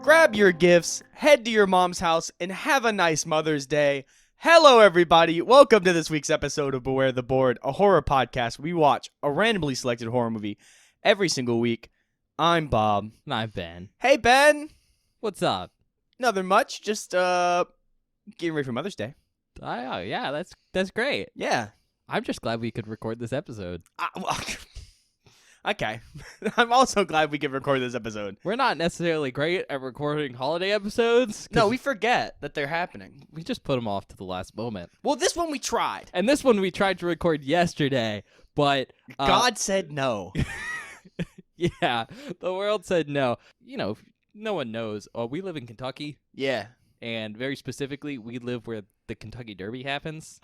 grab your gifts, head to your mom's house, and have a nice Mother's Day. Hello, everybody. Welcome to this week's episode of Beware the Board, a horror podcast. We watch a randomly selected horror movie every single week. I'm Bob. And I'm Ben. Hey, Ben. What's up? Nothing much. Just getting ready for Mother's Day. Oh, yeah, that's great. Yeah. I'm just glad we could record this episode. Okay. I'm also glad we can record this episode. We're not necessarily great at recording holiday episodes. No, we forget that they're happening. We just put them off to the last moment. Well, this one we tried. And this one we tried to record yesterday, but God said no. Yeah, the world said no. You know, no one knows. We live in Kentucky. Yeah. And very specifically, we live where the Kentucky Derby happens,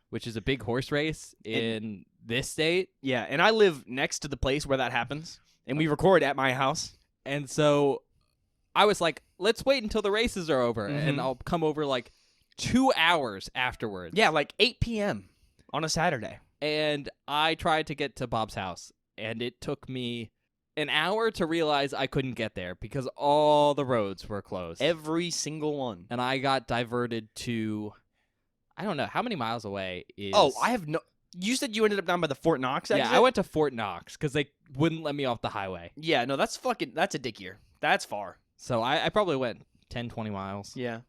which is a big horse race in this state. Yeah, and I live next to the place where that happens, and we record at my house. And so I was like, let's wait until the races are over, and I'll come over like 2 hours afterwards. Yeah, like 8 p.m. on a Saturday. And I tried to get to Bob's house, and it took me an hour to realize I couldn't get there because all the roads were closed. Every single one. And I got diverted to, I don't know, how many miles away is... Oh, I have no... You said you ended up down by the Fort Knox exit? Yeah, I went to Fort Knox because they wouldn't let me off the highway. Yeah, no, that's a dick year. That's far. So I probably went 10, 20 miles. Yeah.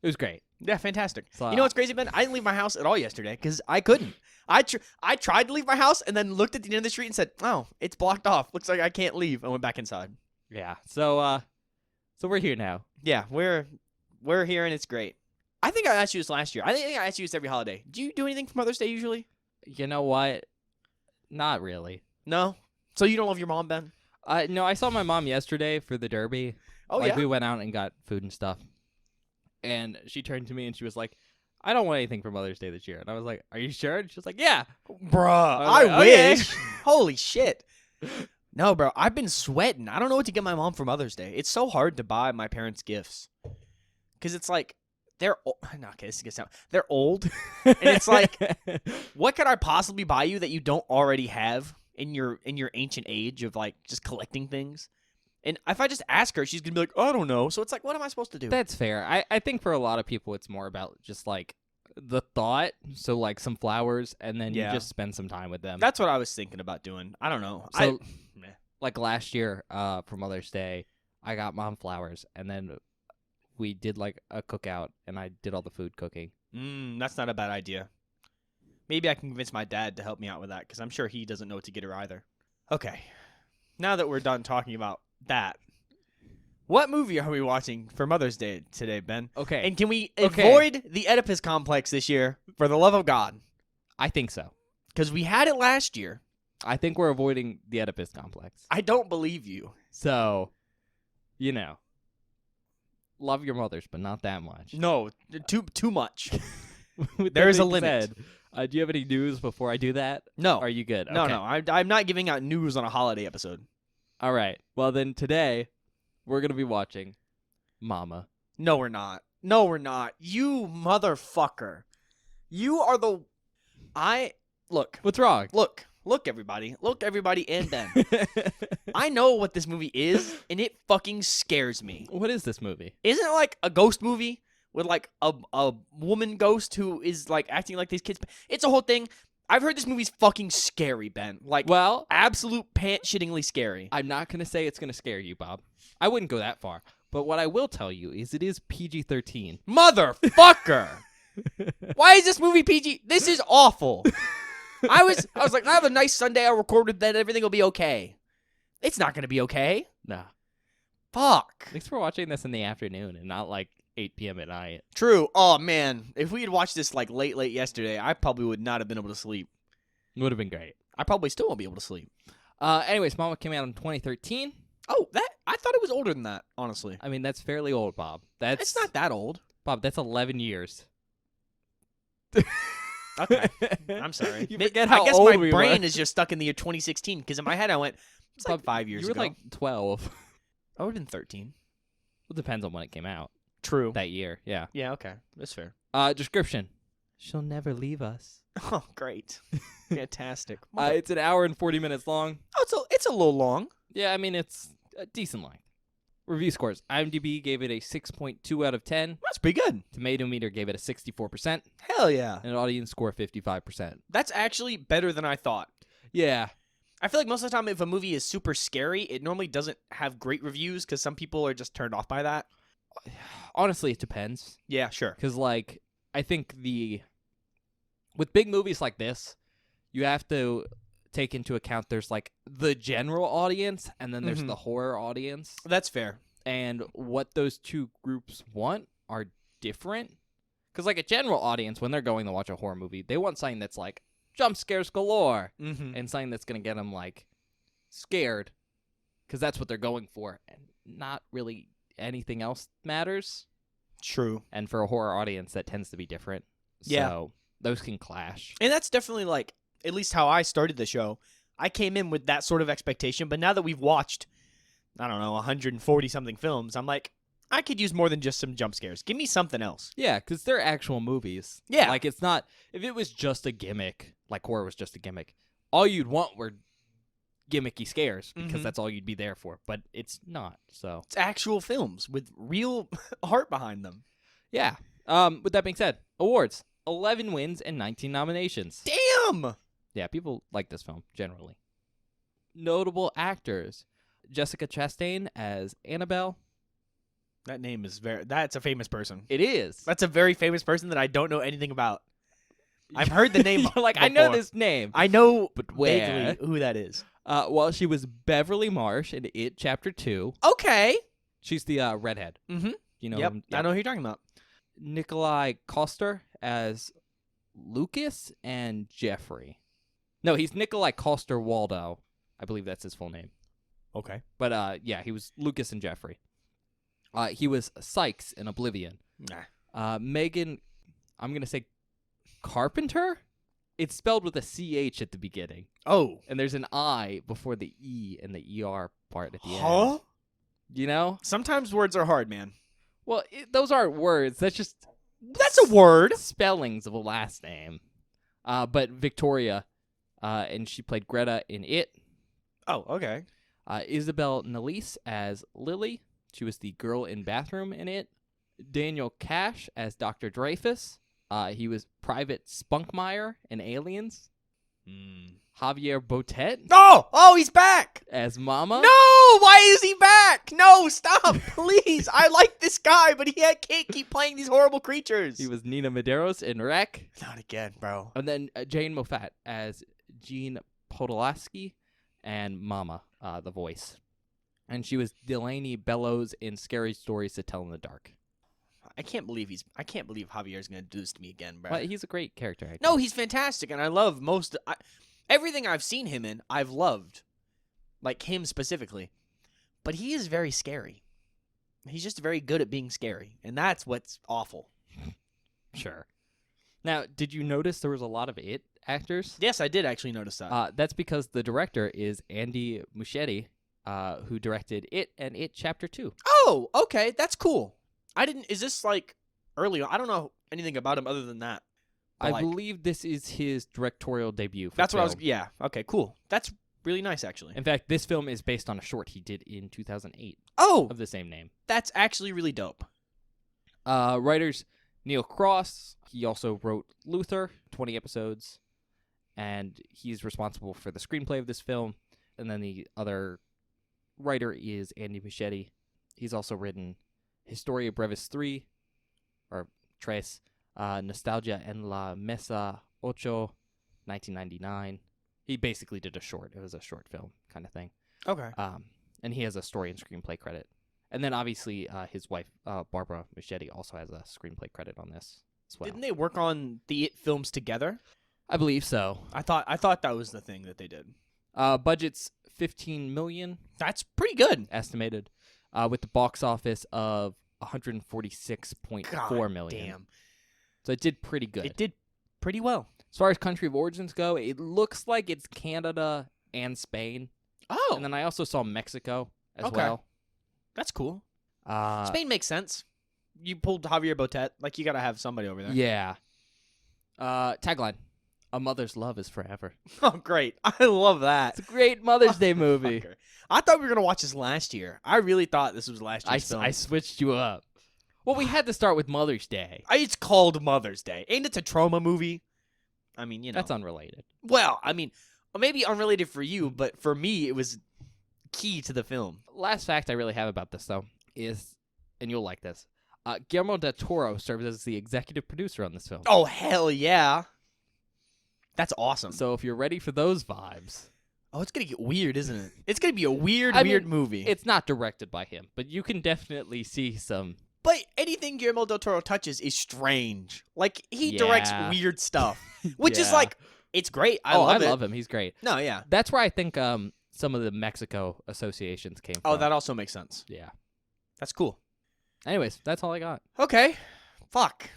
It was great. Yeah, fantastic. So, you know what's crazy, Ben? I didn't leave my house at all yesterday because I couldn't. I tried to leave my house and then looked at the end of the street and said, "Oh, it's blocked off. Looks like I can't leave." I went back inside. Yeah. So we're here now. Yeah, we're here and it's great. I think I asked you this last year. I think I asked you this every holiday. Do you do anything for Mother's Day usually? You know what? Not really. No? So you don't love your mom, Ben? No, I saw my mom yesterday for the Derby. Oh, yeah? yeah? We went out and got food and stuff. And she turned to me and she was like, I don't want anything for Mother's Day this year. And I was like, are you sure? And she was like, yeah. Bruh, I wish. Holy shit. No, bro, I've been sweating. I don't know what to get my mom for Mother's Day. It's so hard to buy my parents gifts. Because it's like, they're old. No, okay, this gets down. They're old. And it's like, what could I possibly buy you that you don't already have in your ancient age of like just collecting things? And if I just ask her, she's going to be like, I don't know. So it's like, what am I supposed to do? That's fair. I think for a lot of people, it's more about just like the thought. So like some flowers and then you just spend some time with them. That's what I was thinking about doing. I don't know. So like last year for Mother's Day, I got mom flowers and then we did like a cookout and I did all the food cooking. That's not a bad idea. Maybe I can convince my dad to help me out with that because I'm sure he doesn't know what to get her either. Okay. Now that we're done talking about that, what movie are we watching for Mother's Day today, Ben? Okay. And can we avoid the Oedipus complex this year, for the love of God? I think so. Because we had it last year. I think we're avoiding the Oedipus complex. I don't believe you. So, you know, love your mothers, but not that much. No, too much. There is a limit. Do you have any news before I do that? No. Are you good? No, okay. no. I'm not giving out news on a holiday episode. All right. Well, then today we're going to be watching Mama. No, we're not. No, we're not. You motherfucker. You are the... Look. What's wrong? Look, everybody. Look, everybody and Ben. I know what this movie is, and it fucking scares me. What is this movie? Isn't it like a ghost movie with like a woman ghost who is like acting like these kids? It's a whole thing. I've heard this movie's fucking scary, Ben. Like, well, absolute pant-shittingly scary. I'm not going to say it's going to scare you, Bob. I wouldn't go that far. But what I will tell you is it is PG-13. Motherfucker! Why is this movie PG? This is awful. I was like, I have a nice Sunday. I'll record with Ben. Everything will be okay. It's not going to be okay. Nah. Fuck. Thanks for watching this in the afternoon and not like 8 p.m. at night. True. Oh, man. If we had watched this like late yesterday, I probably would not have been able to sleep. It would have been great. I probably still won't be able to sleep. Anyways, Mama came out in 2013. Oh, I thought it was older than that, honestly. I mean, that's fairly old, Bob. It's not that old. Bob, that's 11 years. Okay. I'm sorry. You forget how I guess old my we brain were. is just stuck in the year 2016 because in my head I went, it's Bob, like 5 years ago. You were ago. like 12. I would have been 13. Well, depends on when it came out. True. That year, yeah. Yeah, okay. That's fair. Description. She'll never leave us. Oh, great. Fantastic. It's an hour and 40 minutes long. Oh, it's a little long. Yeah, I mean, it's a decent length. Review scores. IMDb gave it a 6.2 out of 10. That's pretty good. Tomato Meter gave it a 64%. Hell yeah. And an audience score 55%. That's actually better than I thought. Yeah. I feel like most of the time if a movie is super scary, it normally doesn't have great reviews because some people are just turned off by that. Honestly, it depends. Yeah, sure. Because, like, I think with big movies like this, you have to take into account there's, like, the general audience and then there's the horror audience. That's fair. And what those two groups want are different. Because, like, a general audience, when they're going to watch a horror movie, they want something that's, like, jump scares galore. And something that's going to get them, like, scared. Because that's what they're going for. And not really anything else matters. True. And for a horror audience, that tends to be different. Yeah. So those can clash. And that's definitely, like, at least how I started the show. I came in with that sort of expectation, but now that we've watched, I don't know, 140-something films, I'm like, I could use more than just some jump scares. Give me something else. Yeah, because they're actual movies. Yeah. Like, it's not, if it was just a gimmick, like horror was just a gimmick, all you'd want were gimmicky scares because that's all you'd be there for. But it's not, so. It's actual films with real heart behind them. Yeah. With that being said, awards. 11 wins and 19 nominations. Damn! Yeah, people like this film, generally. Notable actors. Jessica Chastain as Annabelle. That name is that's a famous person. It is. That's a very famous person that I don't know anything about. I've heard the name. You're like, before. I know this name. I know But where? vaguely who that is. Well, she was Beverly Marsh in It Chapter 2. Okay. She's the redhead. Mm-hmm. You know Yep. him? I know who you're talking about. Nikolai Koster as Lucas and Jeffrey. No, he's Nikolai Koster Waldo. I believe that's his full name. Okay. But yeah, he was Lucas and Jeffrey. He was Sykes in Oblivion. Nah. Megan, I'm going to say Carpenter? It's spelled with a CH at the beginning. Oh. And there's an I before the E and the ER part at the end. Huh? You know? Sometimes words are hard, man. Well, those aren't words. That's just That's a word. spellings of a last name. But Victoria, and she played Greta in It. Oh, okay. Isabel Nalise as Lily. She was the girl in Bathroom in It. Daniel Cash as Dr. Dreyfus. He was Private Spunkmeyer in Aliens. Javier Botet Oh, he's back. as Mama. No, why is he back? No, stop, please. I like this guy, but he can't keep playing these horrible creatures. He was Nina Medeiros in Wreck. Not again, bro. And then Jane Moffat as Jean Podolaski and Mama, the voice. And she was Delaney Bellows in Scary Stories to Tell in the Dark. I can't believe Javier's gonna do this to me again, bro. Well, he's a great character actor. No, he's fantastic, and I love everything I've seen him in. I've loved, like him specifically, but he is very scary. He's just very good at being scary, and that's what's awful. Sure. Now, did you notice there was a lot of It actors? Yes, I did actually notice that. That's because the director is Andy Muschietti, who directed It and It Chapter 2. Oh, okay, that's cool. Is this like early on? I don't know anything about him other than that. I believe this is his directorial debut. That's what I was. Yeah. Okay. Cool. That's really nice, actually. In fact, this film is based on a short he did in 2008 Oh, of the same name. that's actually really dope. Writers Neil Cross. He also wrote Luther, 20 episodes, and he's responsible for the screenplay of this film. And then the other writer is Andy Muschietti. He's also written Historia Brevis 3, or Tres, Nostalgia en la Mesa 8, 1999. He basically did a short. It was a short film kind of thing. Okay. And he has a story and screenplay credit. And then obviously his wife, Barbara Muschietti, also has a screenplay credit on this as well. Didn't they work on the It films together? I believe so. I thought that was the thing that they did. Budget's $15 million That's pretty good. estimated, with the box office of $146.4 million. Damn. So it did pretty good. It did pretty well. As far as country of origins go, it looks like it's Canada and Spain. Oh, And then I also saw Mexico as Okay. well. that's cool. Uh, Spain makes sense. You pulled Javier Botet. Like, you got to have somebody over there. Yeah. Tagline. A Mother's Love is Forever. Oh, great. I love that. It's a great Mother's Day movie. Fucker. I thought we were going to watch this last year. I really thought this was last year's film. I switched you up. Well, we had to start with Mother's Day. It's called Mother's Day. Ain't it a trauma movie? I mean, you know. That's unrelated. Well, I mean, maybe unrelated for you, but for me, it was key to the film. Last fact I really have about this, though, is, and you'll like this, Guillermo del Toro serves as the executive producer on this film. Oh, hell yeah. That's awesome. So if you're ready for those vibes. Oh, it's going to get weird, isn't it? It's going to be a weird movie. It's not directed by him, but you can definitely see some. But anything Guillermo del Toro touches is strange. Like, he directs weird stuff, which is like, it's great. I love him. He's great. No, yeah. That's where I think some of the Mexico associations came from. Oh, that also makes sense. Yeah. That's cool. Anyways, that's all I got. Okay. Fuck.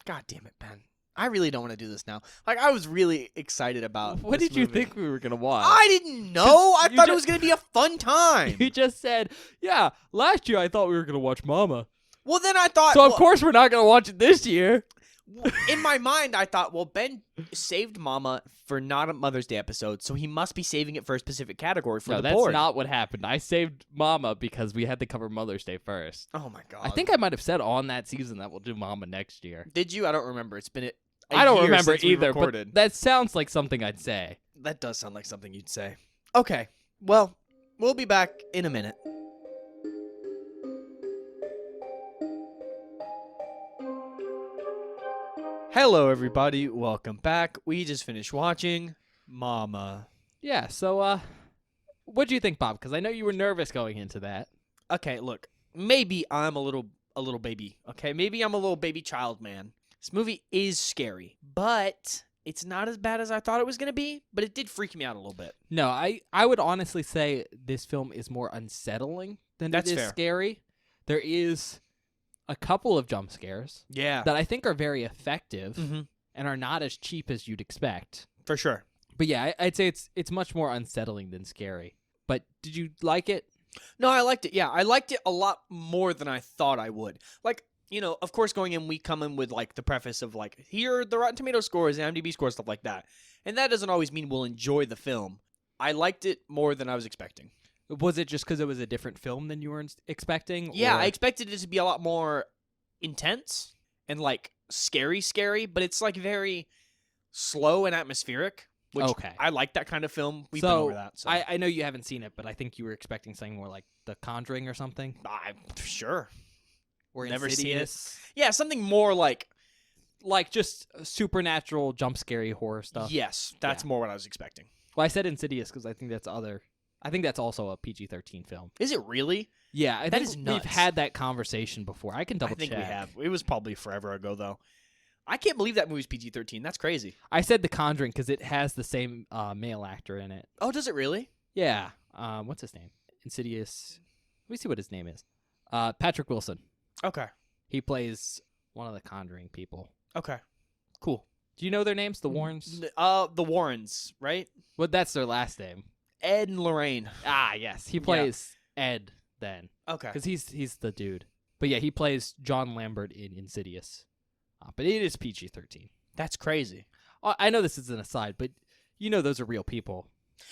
God damn it, Ben. I really don't want to do this now. Like, I was really excited about What this did you movie. think we were going to watch? I didn't know. I You thought it was going to be a fun time. You just said, yeah, last year I thought we were going to watch Mama. Well, then I thought... So, of course, we're not going to watch it this year. In my mind, I thought, well, Ben saved Mama for not a Mother's Day episode, so he must be saving it for a specific category for the that's board. not what happened. I saved Mama because we had to cover Mother's Day first. Oh, my God. I think I might have said on that season that we'll do Mama next year. Did you? I don't remember. It's been I don't year remember since we either, recorded. but that sounds like something I'd say. That does sound like something you'd say. Okay. Well, we'll be back in a minute. Hello, everybody. Welcome back. We just finished watching Mama. Yeah, so, what do you think, Bob? Because I know you were nervous going into that. Okay, look. Maybe I'm a little baby. Okay, maybe I'm a little baby child man. This movie is scary, but it's not as bad as I thought it was going to be, but it did freak me out a little bit. No, I would honestly say this film is more unsettling than That's it is fair. scary. There is a couple of jump scares Yeah. that I think are very effective Mm-hmm. and are not as cheap as you'd expect. For sure. But yeah, I'd say it's much more unsettling than scary. But did you like it? No, I liked it. Yeah, I liked it a lot more than I thought I would. Like, you know, of course, going in, we come in with, like, the preface of, like, here are the Rotten Tomato scores, and IMDb scores, stuff like that. And that doesn't always mean we'll enjoy the film. I liked it more than I was expecting. Was it just because it was a different film than you were expecting? Yeah, or- I expected it to be a lot more intense and, like, scary, but it's, like, very slow and atmospheric, which Okay. I like that kind of film. We've been So, over that. So I know you haven't seen it, but I think you were expecting something more like The Conjuring or something. Sure. Or Never seen it. Insidious. Yeah, something more like... Like just supernatural, jump scary horror stuff. Yes, that's more what I was expecting. Well, I said Insidious because I think that's also a PG-13 film. Is it really? Yeah, I That think is we've nuts. had that conversation before. I can double I think check. we have. It was probably forever ago, though. I can't believe that movie's PG-13. That's crazy. I said The Conjuring because it has the same male actor in it. Oh, does it really? Yeah. What's his name? Insidious. Let me see what his name is. Patrick Wilson. Okay. He plays one of the Conjuring people. Okay. Cool. Do you know their names? The Warrens? The Warrens, right? Well, that's their last name. Ed and Lorraine. Ah, yes. He plays Ed then. Okay. Because he's the dude. But yeah, he plays John Lambert in Insidious. But it is PG-13. That's crazy. I know this is an aside, but you know those are real people.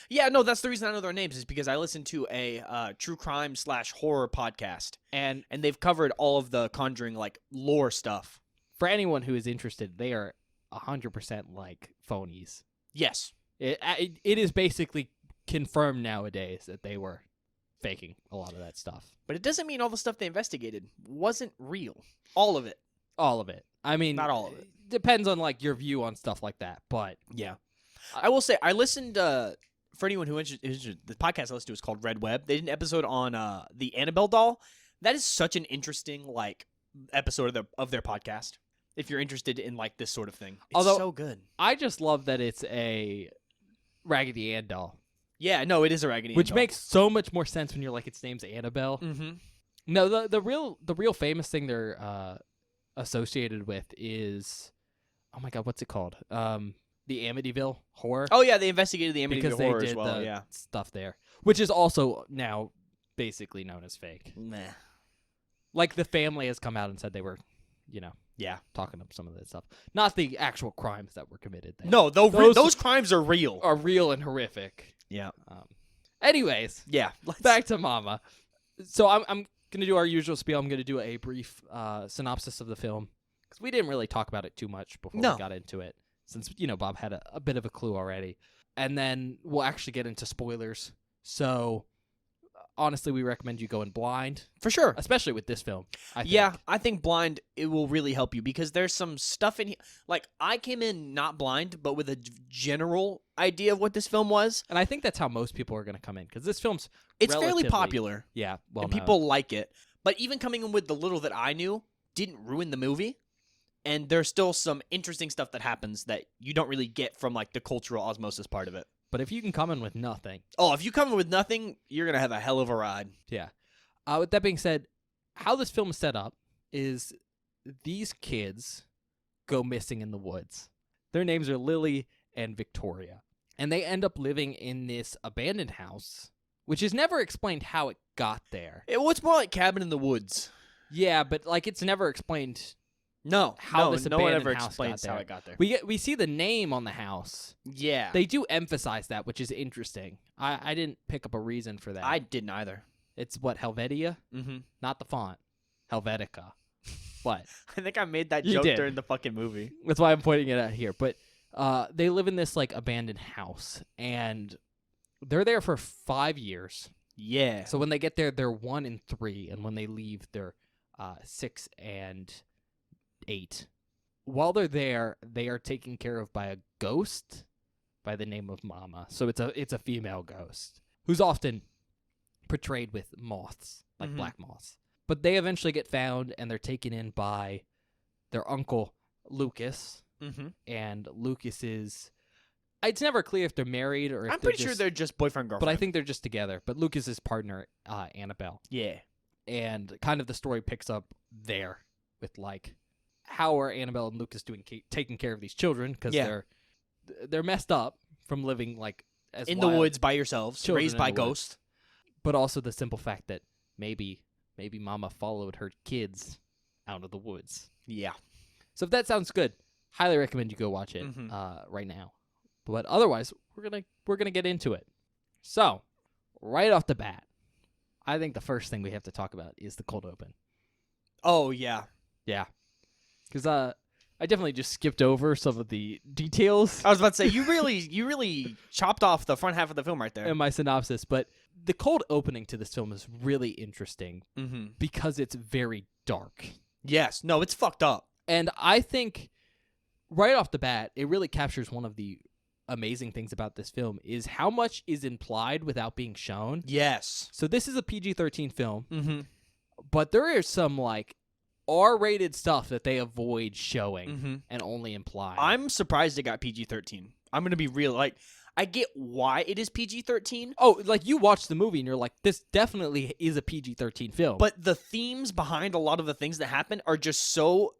Yeah, no, that's the reason I know their names is because I listen to a true crime / horror podcast, and they've covered all of the Conjuring like lore stuff. For anyone who is interested, they are 100% like phonies. Yes. It is basically confirmed nowadays that they were faking a lot of that stuff. But it doesn't mean all the stuff they investigated wasn't real. All of it. All of it. I mean, Not all of it. Depends on like your view on stuff like that, but Yeah. I will say, I listened, for anyone who interested, the podcast I listened to is called Red Web. They did an episode on the Annabelle doll. That is such an interesting, like, episode of their podcast. If you're interested in, like, this sort of thing. It's Although- so good. I just love that it's a Raggedy Ann doll, Yeah, no, it is a Raggedy Ann which doll. makes so much more sense when you're like, its name's Annabelle. Mm-hmm. No, the real famous thing they're associated with is, oh my god, what's it called? The Amityville Horror. Oh, yeah, they investigated the Amityville because they Horror did as well, the yeah. stuff there, which is also now basically known as fake. Meh. Like the family has come out and said they were, Yeah. talking up some of that stuff. Not the actual crimes that were committed there. No, those crimes are real. Are real and horrific. Yeah. Anyways, Yeah. back to Mama. So I'm going to do our usual spiel. I'm going to do a brief synopsis of the film. Because we didn't really talk about it too much before we got into it. Since, Bob had a bit of a clue already. And then we'll actually get into spoilers. So, honestly, we recommend you go in blind. For sure. Especially with this film, I think. Yeah, I think blind, it will really help you because there's some stuff in here. Like, I came in not blind, but with a general idea of what this film was. And I think that's how most people are going to come in. Because this film's fairly popular. Yeah, well, and people like it. But even coming in with the little that I knew didn't ruin the movie. And there's still some interesting stuff that happens that you don't really get from, like, the cultural osmosis part of it. But if you can come in with nothing. Oh, if you come in with nothing, you're going to have a hell of a ride. Yeah. With that being said, how this film is set up is these kids go missing in the woods. Their names are Lily and Victoria. And they end up living in this abandoned house, which is never explained how it got there. It's more like Cabin in the Woods. Yeah, but, like, it's never explained... No, this no one abandoned ever house explains got how there. it got there. We see the name on the house. Yeah. They do emphasize that, which is interesting. I didn't pick up a reason for that. I didn't either. It's what, Helvetica? Mm-hmm. Not the font. Helvetica. What? I think I made that You joke did. during the fucking movie. That's why I'm pointing it out here. But they live in this, like, abandoned house, and they're there for 5 years. Yeah. So when they get there, they're 1 and 3, and when they leave, they're 6 and 8. While they're there, they are taken care of by a ghost by the name of Mama. So it's a female ghost who's often portrayed with moths, like black moths. But they eventually get found, and they're taken in by their uncle, Lucas. Mm-hmm. And Lucas is... It's never clear if they're married or if I'm pretty sure they're just boyfriend-girlfriend. But I think they're just together. But Lucas's partner, Annabelle. Yeah. And kind of the story picks up there with, like... How are Annabelle and Lucas doing taking care of these children? Because they're messed up from living like as in the woods by yourselves, raised by ghosts. But also the simple fact that maybe Mama followed her kids out of the woods. Yeah. So if that sounds good, highly recommend you go watch it right now. But otherwise, we're gonna get into it. So right off the bat, I think the first thing we have to talk about is the cold open. Oh yeah. Yeah. Because I definitely just skipped over some of the details. I was about to say, you really chopped off the front half of the film right there. In my synopsis, but the cold opening to this film is really interesting Mm-hmm. because it's very dark. Yes. No, it's fucked up. And I think right off the bat, it really captures one of the amazing things about this film is how much is implied without being shown. Yes. So this is a PG-13 film, Mm-hmm. but there is some, like, R-rated stuff that they avoid showing and only imply. I'm surprised it got PG-13. I'm going to be real. Like, I get why it is PG-13. Oh, like, you watch the movie and you're like, this definitely is a PG-13 film. But the themes behind a lot of the things that happen are just so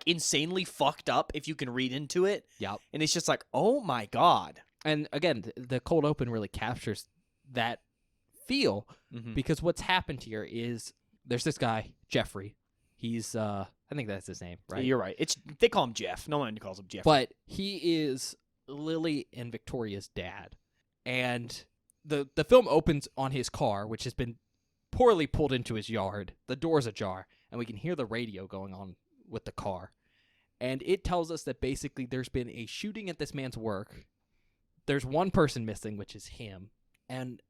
insanely fucked up if you can read into it. Yep. And it's just like, oh my God. And again, the cold open really captures that feel because what's happened here is there's this guy, Jeffrey. He's, I think that's his name, right? You're right. They call him Jeff. No one calls him Jeff. But he is Lily and Victoria's dad. And the film opens on his car, which has been poorly pulled into his yard. The door's ajar, and we can hear the radio going on with the car. And it tells us that basically there's been a shooting at this man's work. There's one person missing, which is him. And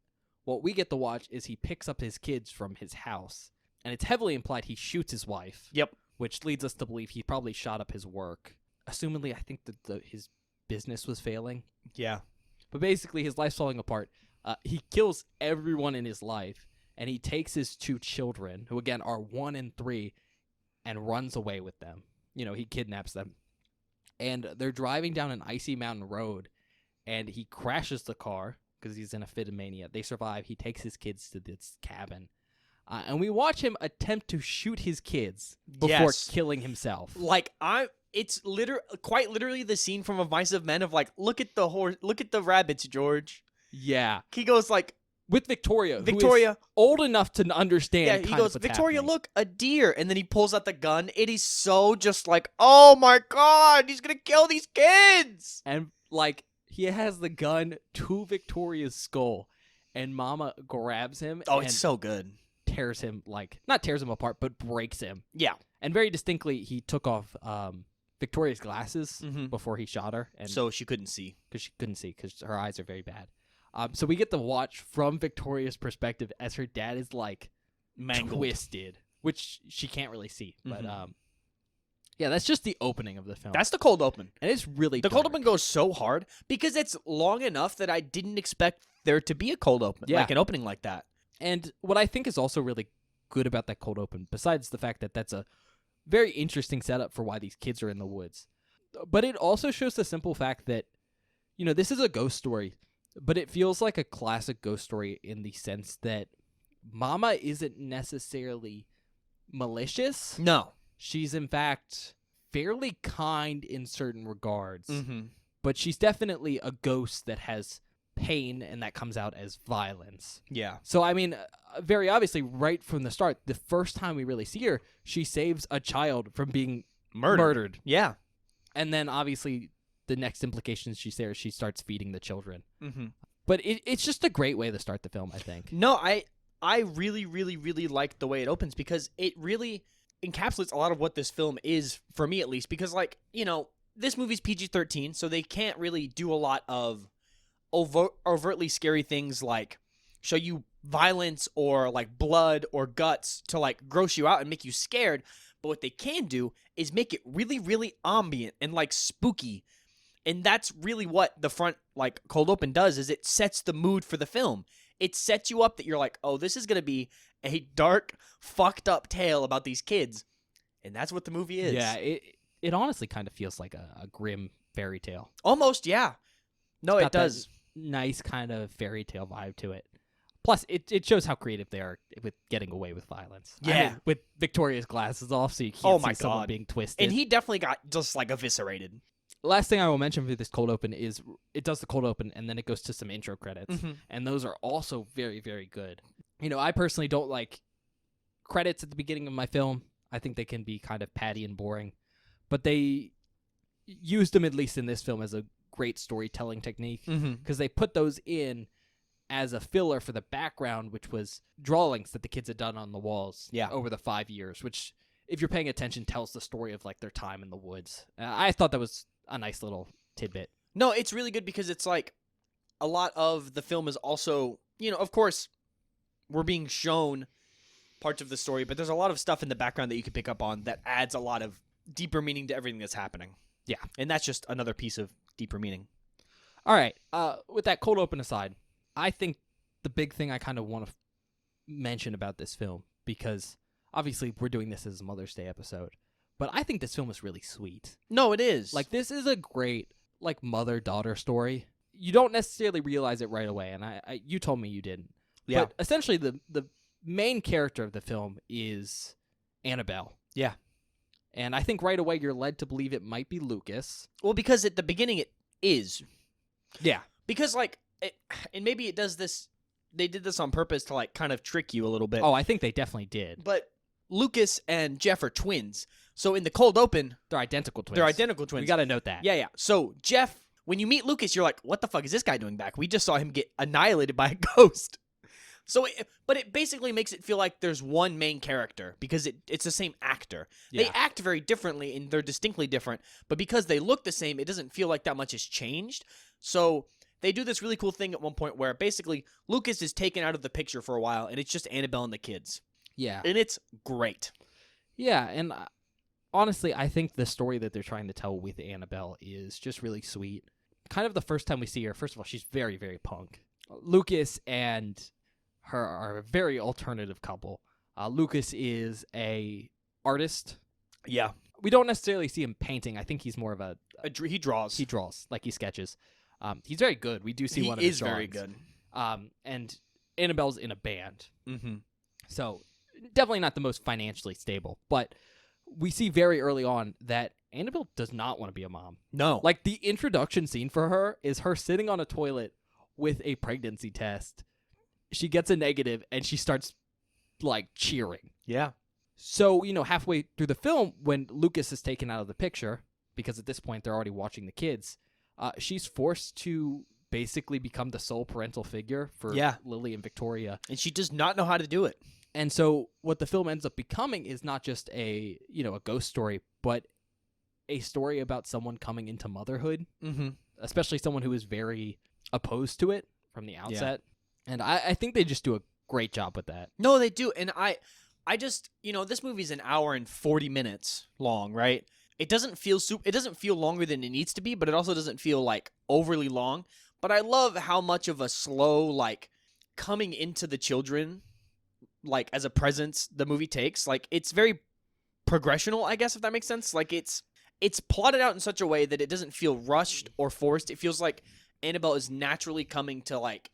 what we get to watch is he picks up his kids from his house. And it's heavily implied he shoots his wife. Yep. Which leads us to believe he probably shot up his work. Assumedly, I think that his business was failing. Yeah. But basically, his life's falling apart. He kills everyone in his life. And he takes his 2 children, who again are 1 and 3, and runs away with them. You know, he kidnaps them. And they're driving down an icy mountain road. And he crashes the car because he's in a fit of mania. They survive. He takes his kids to this cabin. And we watch him attempt to shoot his kids before killing himself. Like, it's quite literally the scene from A Vice of Men of like, look at the horse, look at the rabbits, George. Yeah. He goes like, with Victoria. Victoria. Who is old enough to understand. Yeah, kind he of goes, what's Victoria, happening. look, a deer. And then he pulls out the gun. It is so just like, oh my God, he's going to kill these kids. And like he has the gun to Victoria's skull, and Mama grabs him. Oh, and it's so good. tears him, not tears him apart, but breaks him. Yeah. And very distinctly, he took off Victoria's glasses Mhm. before he shot her, and So she couldn't see. because she couldn't see because her eyes are very bad. So we get to watch from Victoria's perspective as her dad is like Mangled. twisted, which she can't really see. But Mhm. yeah, that's just the opening of the film. That's the cold open. and it's really The cold dark. open goes so hard because it's long enough that I didn't expect there to be a cold open, Yeah. like an opening like that. And what I think is also really good about that cold open, besides the fact that that's a very interesting setup for why these kids are in the woods, but it also shows the simple fact that, this is a ghost story, but it feels like a classic ghost story in the sense that Mama isn't necessarily malicious. No. She's, in fact, fairly kind in certain regards, Mm-hmm. but she's definitely a ghost that has pain and that comes out as violence. Yeah. So, I mean, very obviously, right from the start, the first time we really see her, she saves a child from being murdered. Yeah. And then, obviously, the next implications she says, she starts feeding the children. Mm-hmm. But it's just a great way to start the film, I think. No, I really, really, really like the way it opens because it really encapsulates a lot of what this film is, for me at least, because, like, this movie's PG-13, so they can't really do a lot of overtly scary things like show you violence or, like, blood or guts to, like, gross you out and make you scared. But what they can do is make it really, really ambient and, like, spooky. And that's really what the front, like, cold open does, is it sets the mood for the film. It sets you up that you're like, oh, this is going to be a dark, fucked up tale about these kids. And that's what the movie is. Yeah, it honestly kind of feels like a grim fairy tale. Almost, yeah. No, It's it got that does. nice kind of fairy tale vibe to it. Plus, it shows how creative they are with getting away with violence. I Yeah. mean, with Victoria's glasses off, so you can't Oh see my someone God. being twisted. And he definitely got just, like, eviscerated. Last thing I will mention for this cold open is it does the cold open and then it goes to some intro credits. Mhm. And those are also very, very good. I personally don't like credits at the beginning of my film. I think they can be kind of patty and boring. But they used them, at least in this film, as a great storytelling technique. Mm-hmm. Because they put those in as a filler for the background, which was drawings that the kids had done on the walls over the 5 years, which, if you're paying attention, tells the story of, like, their time in the woods. I thought that was a nice little tidbit. No, it's really good because it's like a lot of the film is also, of course, we're being shown parts of the story, but there's a lot of stuff in the background that you can pick up on that adds a lot of deeper meaning to everything that's happening. Yeah. And that's just another piece of deeper meaning. All right. With that cold open aside, I think the big thing I kind of want to mention about this film, because obviously we're doing this as a Mother's Day episode, but I think this film is really sweet. No, it is. Like, this is a great, like, mother-daughter story. You don't necessarily realize it right away, and I you told me you didn't. Yeah. But essentially, the main character of the film is Annabelle. Yeah. And I think right away you're led to believe it might be Lucas. Well, because at the beginning it is. Yeah. Because, like, and maybe it does this, they did this on purpose to, like, kind of trick you a little bit. Oh, I think they definitely did. But Lucas and Jeff are twins. So in the cold open, They're identical twins. they're identical twins. We got to note that. Yeah. So Jeff, when you meet Lucas, you're like, what the fuck is this guy doing back? We just saw him get annihilated by a ghost. So, but it basically makes it feel like there's one main character because it's the same actor. Yeah. They act very differently and they're distinctly different, but because they look the same, it doesn't feel like that much has changed. So they do this really cool thing at one point where basically Lucas is taken out of the picture for a while and it's just Annabelle and the kids. Yeah. And it's great. Yeah, and honestly, I think the story that they're trying to tell with Annabelle is just really sweet. Kind of the first time we see her, first of all, she's very, very punk. Lucas and her are a very alternative couple. Lucas is a artist. Yeah. We don't necessarily see him painting. I think he's more of He draws. he draws, like he sketches. He's very good. We do see He one of his is very drawings. good. And Annabelle's in a band. Mm-hmm. So definitely not the most financially stable, but we see very early on that Annabelle does not want to be a mom. No. Like, the introduction scene for her is her sitting on a toilet with a pregnancy test, she gets a negative and she starts like cheering. Yeah. So, halfway through the film, when Lucas is taken out of the picture, because at this point they're already watching the kids, she's forced to basically become the sole parental figure for Lily and Victoria. And she does not know how to do it. And so what the film ends up becoming is not just a ghost story, but a story about someone coming into motherhood, especially someone who is very opposed to it from the outset. Yeah. And I think they just do a great job with that. No, they do. And I just, this movie's an hour and 40 minutes long, right? It doesn't feel longer than it needs to be, but it also doesn't feel like overly long. But I love how much of a slow, like, coming into the children, like, as a presence the movie takes. Like, it's very progressional, I guess, if that makes sense. Like, it's plotted out in such a way that it doesn't feel rushed or forced. It feels like Annabelle is naturally coming to, like,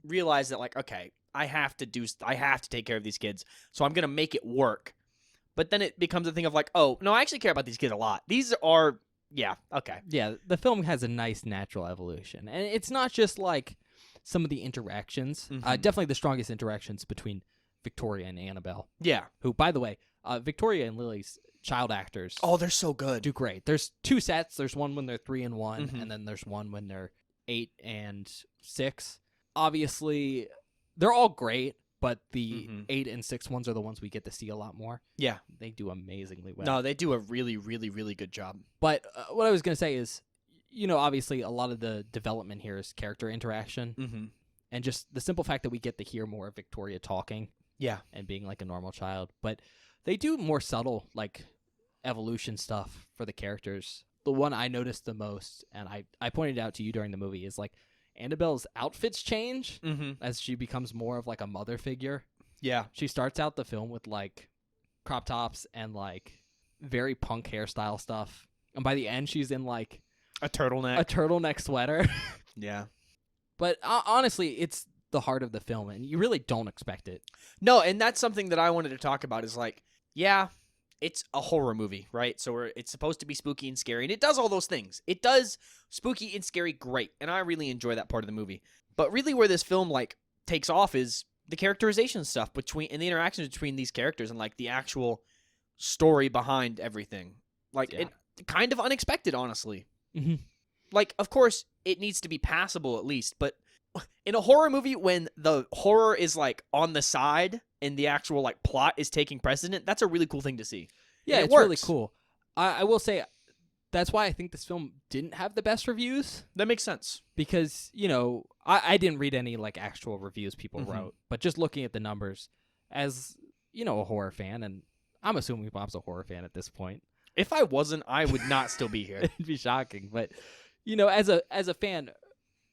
realize that, like, okay, I have to take care of these kids, so I'm gonna make it work. But then it becomes a thing of like, oh no, I actually care about these kids a lot. These are, okay. Yeah, the film has a nice natural evolution, and it's not just like some of the interactions. Definitely the strongest interactions between Victoria and Annabelle. Yeah. Who, by the way, Victoria and Lily's child actors. Oh, they're so good. Do great. There's 2 sets. There's one when they're 3 and 1, and then there's one when they're 8 and 6. Obviously, they're all great, but the 8 and 6 ones are the ones we get to see a lot more. Yeah. They do amazingly well. No, they do a really, really, really good job. But what I was going to say is, obviously a lot of the development here is character interaction. And just the simple fact that we get to hear more of Victoria talking. Yeah. And being like a normal child. But they do more subtle, like, evolution stuff for the characters. The one I noticed the most, and I pointed out to you during the movie, is like, Annabelle's outfits change as she becomes more of like a mother figure. Yeah. She starts out the film with like crop tops and like very punk hairstyle stuff. And by the end, she's in like a turtleneck sweater. Yeah. But honestly, it's the heart of the film and you really don't expect it. No, and that's something that I wanted to talk about is like, yeah, it's a horror movie, right? So it's supposed to be spooky and scary, and it does all those things. It does spooky and scary great, and I really enjoy that part of the movie. But really where this film, like, takes off is the characterization stuff and the interactions between these characters and, like, the actual story behind everything. Like, it kind of unexpected, honestly. Like, of course, it needs to be passable at least, but in a horror movie, when the horror is, like, on the side and the actual, like, plot is taking precedent, that's a really cool thing to see. Yeah, it's really cool. I will say, that's why I think this film didn't have the best reviews. That makes sense. Because, I didn't read any, like, actual reviews people wrote, but just looking at the numbers, as, a horror fan, and I'm assuming Bob's a horror fan at this point. If I wasn't, I would not still be here. It'd be shocking. But, as a fan,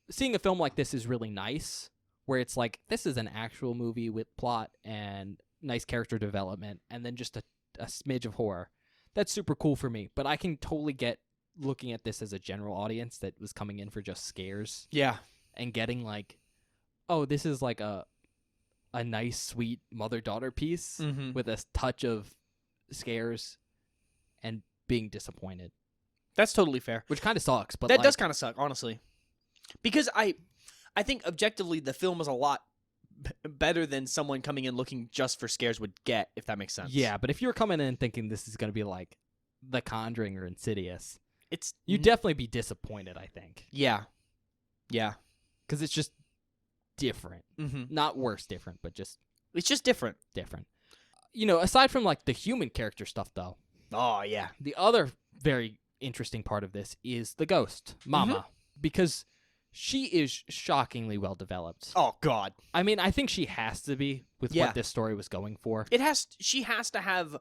seeing a film like this is really nice, where it's like, this is an actual movie with plot and nice character development, and then just a smidge of horror. That's super cool for me. But I can totally get looking at this as a general audience that was coming in for just scares. Yeah. And getting like, oh, this is like a nice, sweet mother-daughter piece with a touch of scares and being disappointed. That's totally fair. Which kind of sucks. But that does kind of suck, honestly. Because I think objectively the film is a lot better than someone coming in looking just for scares would get, if that makes sense. Yeah, but if you're coming in thinking this is going to be like The Conjuring or Insidious, you'd Mm-hmm. definitely be disappointed, I think. Yeah. Yeah. Because it's just different. Not worse different, but just... It's just different. Different. Aside from like the human character stuff, though. Oh, yeah. The other very interesting part of this is the ghost, Mama. Because... she is shockingly well developed. Oh, God. I mean, I think she has to be with what this story was going for. She has to have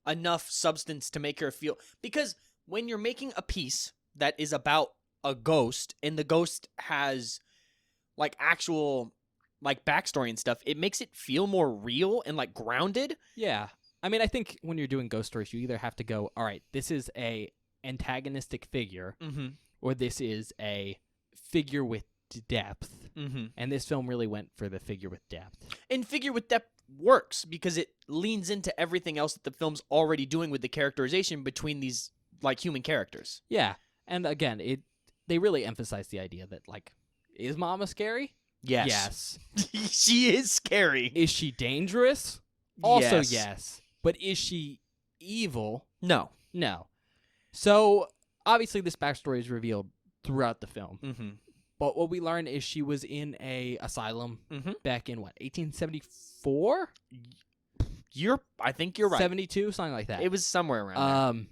enough substance to make her feel... Because when you're making a piece that is about a ghost, and the ghost has, like, actual, like, backstory and stuff, it makes it feel more real and, like, grounded. Yeah. I mean, I think when you're doing ghost stories, you either have to go, all right, this is a antagonistic figure, or this is a... figure with depth, and this film really went for the figure with depth. And figure with depth works because it leans into everything else that the film's already doing with the characterization between these like human characters. Yeah, and again, they really emphasize the idea that like, is Mama scary? Yes. Yes. She is scary. Is she dangerous? Also Yes. yes. But is she evil? No. No. So, obviously this backstory is revealed throughout the film. Mm-hmm. But what we learn is she was in a asylum Mm-hmm. back in, 1874? I think you're right. 72? Something like that. It was somewhere around there.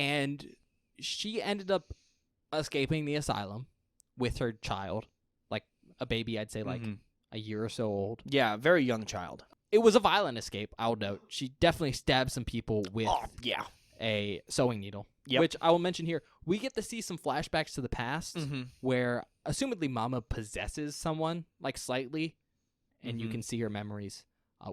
And she ended up escaping the asylum with her child. Like, a baby, I'd say, like, Mhm. a year or so old. Yeah, very young child. It was a violent escape, I'll note. She definitely stabbed some people with Yeah. a sewing needle. Yep. Which I will mention here. We get to see some flashbacks to the past Mm-hmm. where, assumedly, Mama possesses someone, like, slightly, and you Mhm. can see her memories.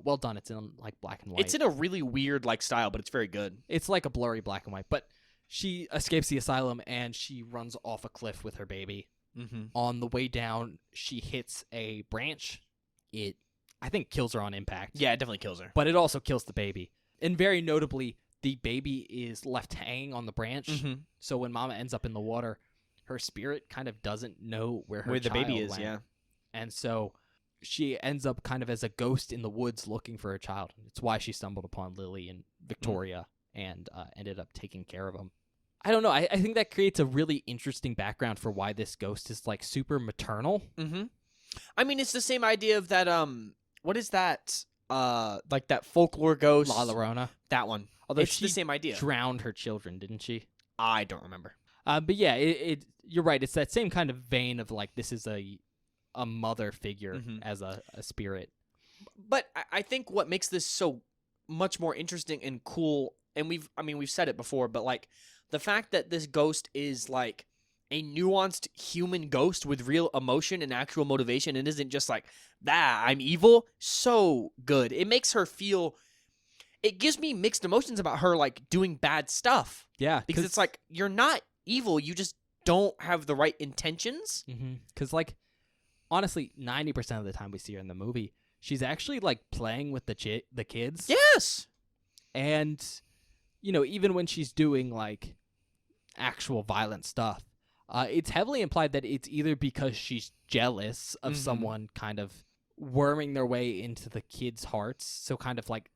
Well done. It's in, like, black and white. It's in a really weird style, but it's very good. It's like a blurry black and white. But she escapes the asylum, and she runs off a cliff with her baby. Mm-hmm. On the way down, she hits a branch. It, I think, kills her on impact. Yeah, it definitely kills her. But it also kills the baby. And very notably, the baby is left hanging on the branch. Mm-hmm. So when Mama ends up in the water, her spirit kind of doesn't know where Where the baby child is, went. yeah. And so she ends up kind of as a ghost in the woods looking for her child. It's why she stumbled upon Lily and Victoria and ended up taking care of them. I don't know. I think that creates a really interesting background for why this ghost is, like, super maternal. Mm-hmm. I mean, it's the same idea of that, what is that? Like that folklore ghost. La Llorona. That one. Although It's she the same idea. drowned her children, didn't she? I don't remember. But yeah, you're right. It's that same kind of vein of, like, this is a mother figure Mhm. as a spirit. But I think what makes this so much more interesting and cool, and we've said it before, but like the fact that this ghost is like a nuanced human ghost with real emotion and actual motivation, and isn't just like, I'm evil, so good. It makes her feel, it gives me mixed emotions about her, like, doing bad stuff. Yeah, Because it's like, you're not evil, you just don't have the right intentions. Because, like, honestly, 90% of the time we see her in the movie, she's actually, like, playing with the kids. Yes! And, you know, even when she's doing, like, actual violent stuff, it's heavily implied that it's either because she's jealous of Mhm. someone kind of worming their way into the kids' hearts, so kind of, like,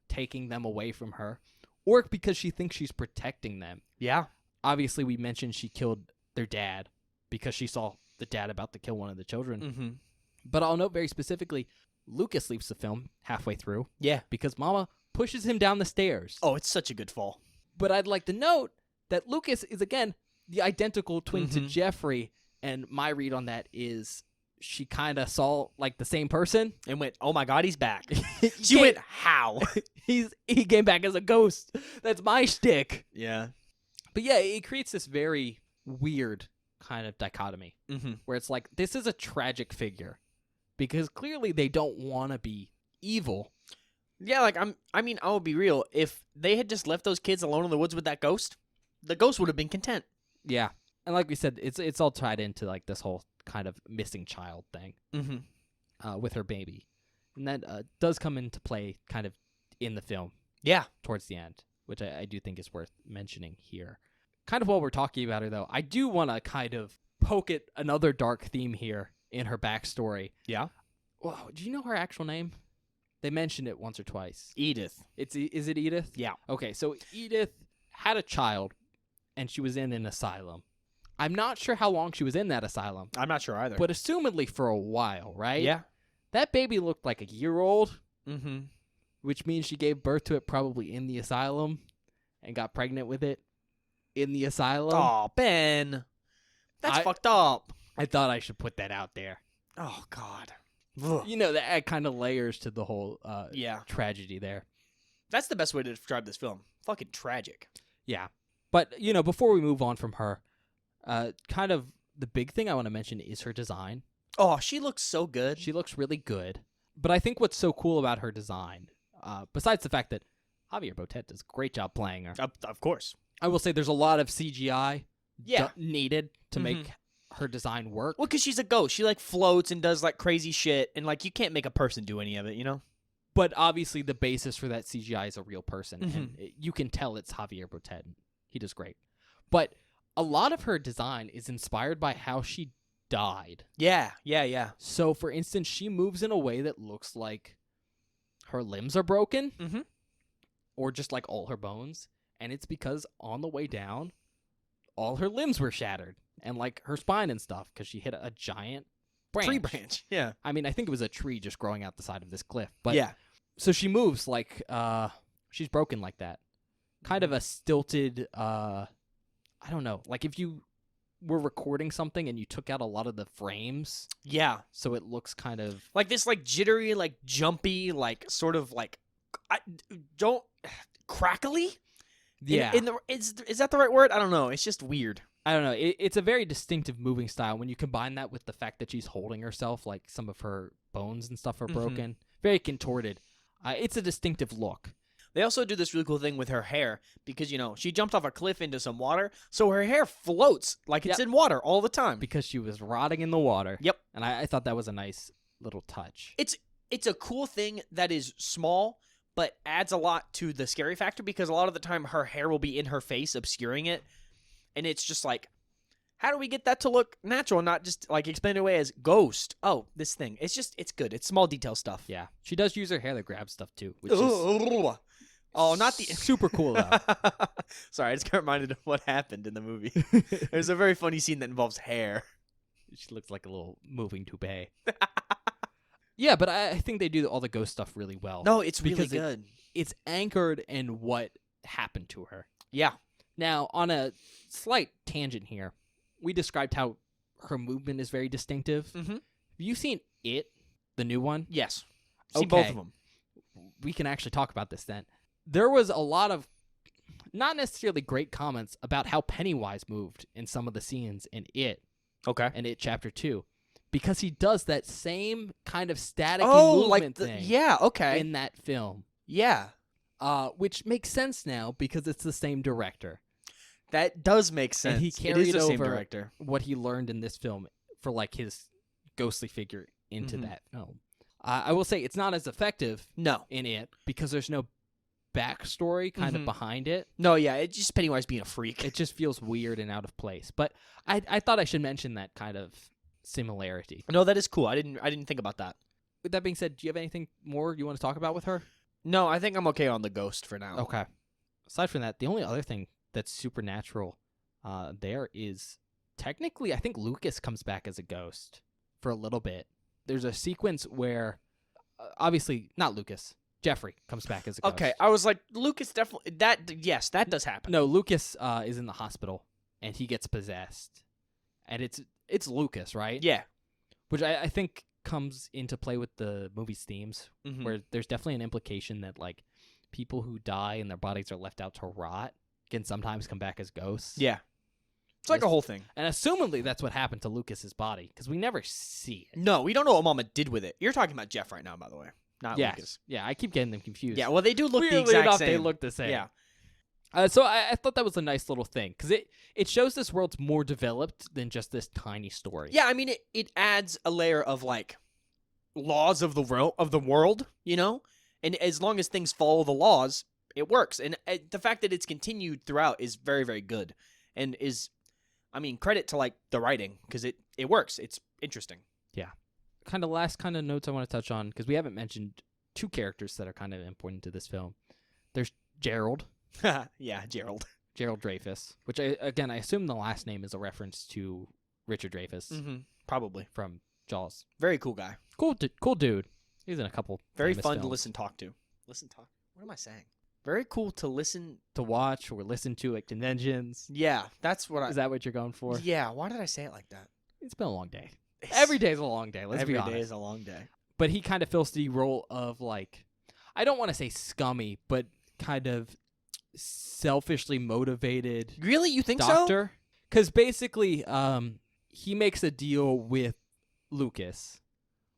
taking them away from her, or because she thinks she's protecting them. Yeah. Obviously, we mentioned she killed their dad because she saw the dad about to kill one of the children. Mm-hmm. But I'll note very specifically, Lucas leaves the film halfway through Yeah. because Mama pushes him down the stairs. Oh, it's such a good fall. But I'd like to note that Lucas is, again, the identical twin to Mhm. Jeffrey, and my read on that is she kind of saw, like, the same person. And went, oh my God, he's back. She She went, how? he came back as a ghost. That's my shtick. Yeah. But yeah, it creates this very weird kind of dichotomy Mm-hmm. where it's like, this is a tragic figure because clearly they don't want to be evil. Yeah, like, I'll be real. If they had just left those kids alone in the woods with that ghost, the ghost would have been content. Yeah. And like we said, it's all tied into, like, this whole kind of missing child thing Mm-hmm. with her baby. And that does come into play kind of in the film Yeah. towards the end, which I do think is worth mentioning here. Kind of while we're talking about her, though, I do want to kind of poke at another dark theme here in her backstory. Yeah. Well, do you know her actual name? They mentioned it once or twice. Edith. Is it Edith? Yeah. Okay, so Edith had a child, and she was in an asylum. I'm not sure how long she was in that asylum, I'm not sure either. but assumedly for a while, right? yeah. That baby looked like a year old, Mm-hmm. which means she gave birth to it probably in the asylum and got pregnant with it in the asylum. Oh, Ben. That's I- fucked up. I thought I should put that out there. Oh, God. Ugh. You know, that kind of layers to the whole Yeah. tragedy there. That's the best way to describe this film. Fucking tragic. Yeah. But, you know, before we move on from her, kind of the big thing I want to mention is her design. Oh, she looks so good. She looks really good. But I think what's so cool about her design, besides the fact that Javier Botet does a great job playing her, Of course. I will say there's a lot of CGI Yeah. needed to Mhm. make her design work. Well, because she's a ghost. She, like, floats and does, like, crazy shit. And, like, you can't make a person do any of it, you know? But obviously the basis for that CGI is a real person. And you can tell it's Javier Botet. He does great. But a lot of her design is inspired by how she died. Yeah. So, for instance, she moves in a way that looks like her limbs are broken, Mm-hmm. or just like all her bones. And it's because on the way down, all her limbs were shattered, and like her spine and stuff, because she hit a giant branch. Tree branch. Yeah. I mean, I think it was a tree just growing out the side of this cliff. But yeah. so she moves like she's broken like that. Kind of a stilted, I don't know, like if you were recording something and you took out a lot of the frames, Yeah. so it looks kind of Like this, like jittery, like jumpy, like sort of like, don't crackly. yeah. Is that the right word? I don't know. It's just weird. I don't know. It's a very distinctive moving style when you combine that with the fact that she's holding herself, like some of her bones and stuff are broken, very contorted. It's a distinctive look. They also do this really cool thing with her hair because, she jumped off a cliff into some water, so her hair floats like it's in water all the time. Because she was rotting in the water. Yep. And I thought that was a nice little touch. It's a cool thing that is small, but adds a lot to the scary factor because a lot of the time her hair will be in her face, obscuring it. And it's just like, how do we get that to look natural and not just like explained away as ghost? Oh, this thing. It's good. It's small detail stuff. Yeah. She does use her hair to grab stuff too, which is not the super cool though. Sorry, I just got reminded of what happened in the movie. There's a very funny scene that involves hair. She looks like a little moving toupee. Yeah, but I think they do all the ghost stuff really well. No, it's really because good. It's anchored in what happened to her. Yeah. Now, on a slight tangent here, we described how her movement is very distinctive. Mm-hmm. Have you seen It, the new one? Yes. See both of them. We can actually talk about this then. There was a lot of not necessarily great comments about how Pennywise moved in some of the scenes in It. Okay. And It Chapter 2. Because he does that same kind of static movement thing. Yeah, okay. In that film. Yeah. Which makes sense now because it's the same director. That does make sense. And he carried the same over director. what he learned in this film for like his ghostly figure into that film. I will say it's not as effective in It because there's no backstory kind of behind it. No, yeah, it's just Pennywise being a freak. It just feels weird and out of place. But I thought I should mention that kind of similarity. No, that is cool. I didn't think about that. With that being said, do you have anything more you want to talk about with her? No, I think I'm okay on the ghost for now. Okay. Aside from that, the only other thing that's supernatural there is technically I think Lucas comes back as a ghost for a little bit. There's a sequence where obviously not Lucas, Jeffrey comes back as a ghost. Okay, I was like, Lucas definitely that does happen. No, Lucas is in the hospital and he gets possessed. And it's Lucas, right? Yeah. Which I think comes into play with the movie's themes, where there's definitely an implication that like people who die and their bodies are left out to rot can sometimes come back as ghosts. Yeah. It's like a whole thing. And assumedly that's what happened to Lucas's body, because we never see it. No, we don't know what Mama did with it. You're talking about Jeff right now, by the way, not Lucas. Yeah, I keep getting them confused. Yeah, well, they do look Weirdly the exact enough, same. They look the same. Yeah. So I thought that was a nice little thing, because it shows this world's more developed than just this tiny story. Yeah, I mean, it adds a layer of, like, laws of the world, And as long as things follow the laws, it works. And the fact that it's continued throughout is very, very good. And is, I mean, credit to, like, the writing, because it works. It's interesting. Yeah. Kind of last kind of notes I want to touch on, because we haven't mentioned two characters that are kind of important to this film. There's Gerald. Yeah, Gerald. Gerald Dreyfuss, which I assume the last name is a reference to Richard Dreyfuss. Probably. From Jaws. Very cool guy. Cool dude. He's in a couple very famous fun films. to listen talk to. What am I saying? Very cool to listen to watch or listen to at conventions. Yeah, that's what Is that what you're going for? Yeah, why did I say it like that? It's been a long day. Every day's a long day, let's be honest. Every day is a long day. But he kind of fills the role of, like, I don't want to say scummy, but kind of selfishly motivated. Really? You think doctor? Because basically, he makes a deal with Lucas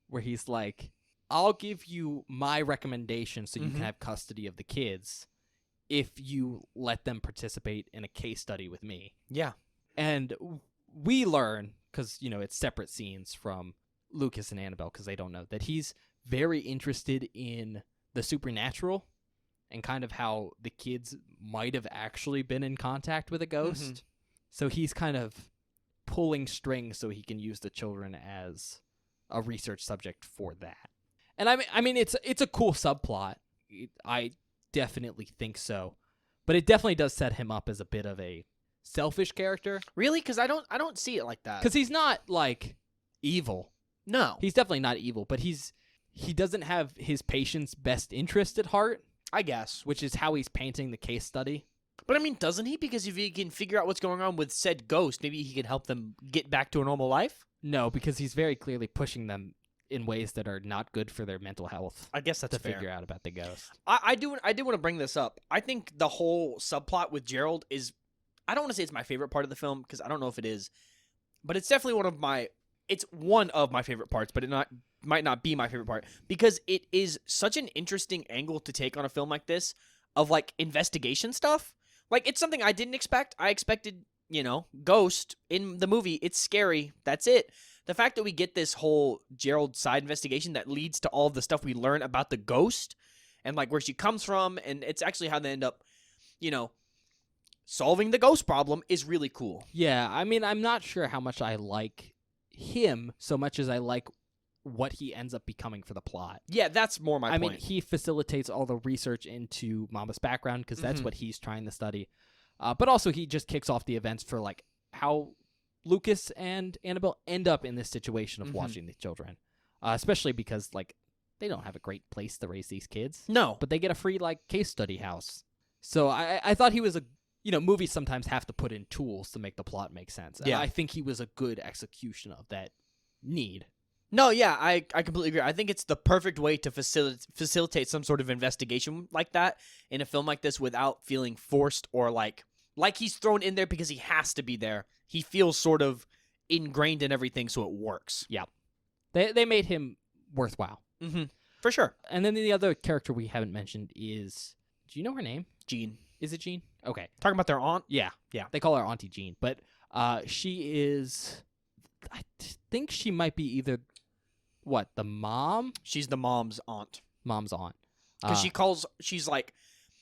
where he's like, I'll give you my recommendation so you can have custody of the kids if you let them participate in a case study with me. Yeah. And we learn, because, it's separate scenes from Lucas and Annabelle, because they don't know, that he's very interested in the supernatural and kind of how the kids might have actually been in contact with a ghost. So he's kind of pulling strings so he can use the children as a research subject for that. And I mean, it's a cool subplot. I definitely think so, but it definitely does set him up as a bit of a selfish character. Really? Because I don't see it like that. Because he's not like evil. No, He's definitely not evil, but he doesn't have his patient's best interest at heart, I guess. which is how he's painting the case study. But I mean, doesn't he? Because if he can figure out what's going on with said ghost, maybe he can help them get back to a normal life. No, because he's very clearly pushing them in ways that are not good for their mental health I guess that's to fair. figure out about the ghost. I do want to bring this up. I think the whole subplot with Gerald is, I don't want to say it's my favorite part of the film because I don't know if it is, but it's definitely one of my favorite parts, but might not be my favorite part because it is such an interesting angle to take on a film like this of like investigation stuff. Like, it's something I didn't expect. I expected, ghost in the movie. It's scary. That's it. The fact that we get this whole Gerald side investigation that leads to all of the stuff we learn about the ghost and like where she comes from, and it's actually how they end up, solving the ghost problem is really cool. Yeah, I mean, I'm not sure how much I like him so much as I like what he ends up becoming for the plot. Yeah, that's more my point. I mean, he facilitates all the research into Mama's background because that's what he's trying to study. But also he just kicks off the events for like how Lucas and Annabelle end up in this situation of watching the children. Especially because like they don't have a great place to raise these kids. No. But they get a free like case study house. So I thought he was movies sometimes have to put in tools to make the plot make sense. And Yeah. I think he was a good execution of that need. No, yeah, I completely agree. I think it's the perfect way to facilitate some sort of investigation like that in a film like this without feeling forced or like he's thrown in there because he has to be there. He feels sort of ingrained in everything, so it works. Yeah. They made him worthwhile. Mm-hmm. For sure. And then the other character we haven't mentioned is, do you know her name? Jean. Is it Jean? Okay. Talking about their aunt? Yeah. Yeah. They call her Auntie Jean. But she is, I think she might be either, the mom? She's the mom's aunt. Mom's aunt. Because she's like,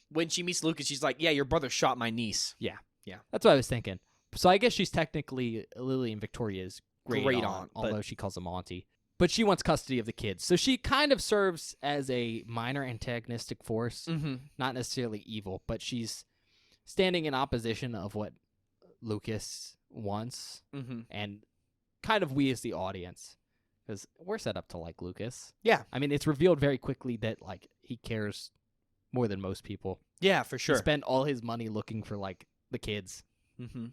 when she meets Lucas, she's like, yeah, your brother shot my niece. Yeah. Yeah. That's what I was thinking. So I guess she's technically Lily and Victoria's great aunt, although she calls them Auntie. But she wants custody of the kids. So she kind of serves as a minor antagonistic force. Mm-hmm. Not necessarily evil, but she's standing in opposition of what Lucas wants. Mm-hmm. And kind of we as the audience. Because we're set up to like Lucas. Yeah. I mean, it's revealed very quickly that like he cares more than most people. Yeah, for sure. He spent all his money looking for like the kids. Mm-hmm.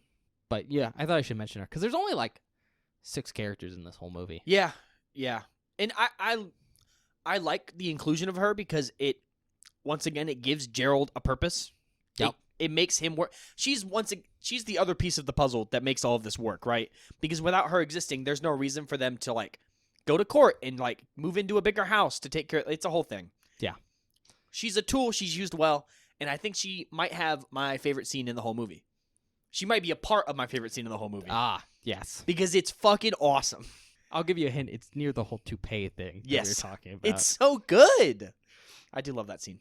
But yeah, I thought I should mention her because there's only like 6 characters in this whole movie. Yeah, yeah, and I like the inclusion of her because it gives Gerald a purpose. Yep. It makes him work. She's the other piece of the puzzle that makes all of this work, right? Because without her existing, there's no reason for them to like go to court and like move into a bigger house to take care. It's a whole thing. Yeah. She's a tool. She's used well, and I think she might have my favorite scene in the whole movie. She might be a part of my favorite scene in the whole movie. Ah, yes. Because it's fucking awesome. I'll give you a hint. It's near the whole toupee thing that we were talking about. It's so good. I do love that scene.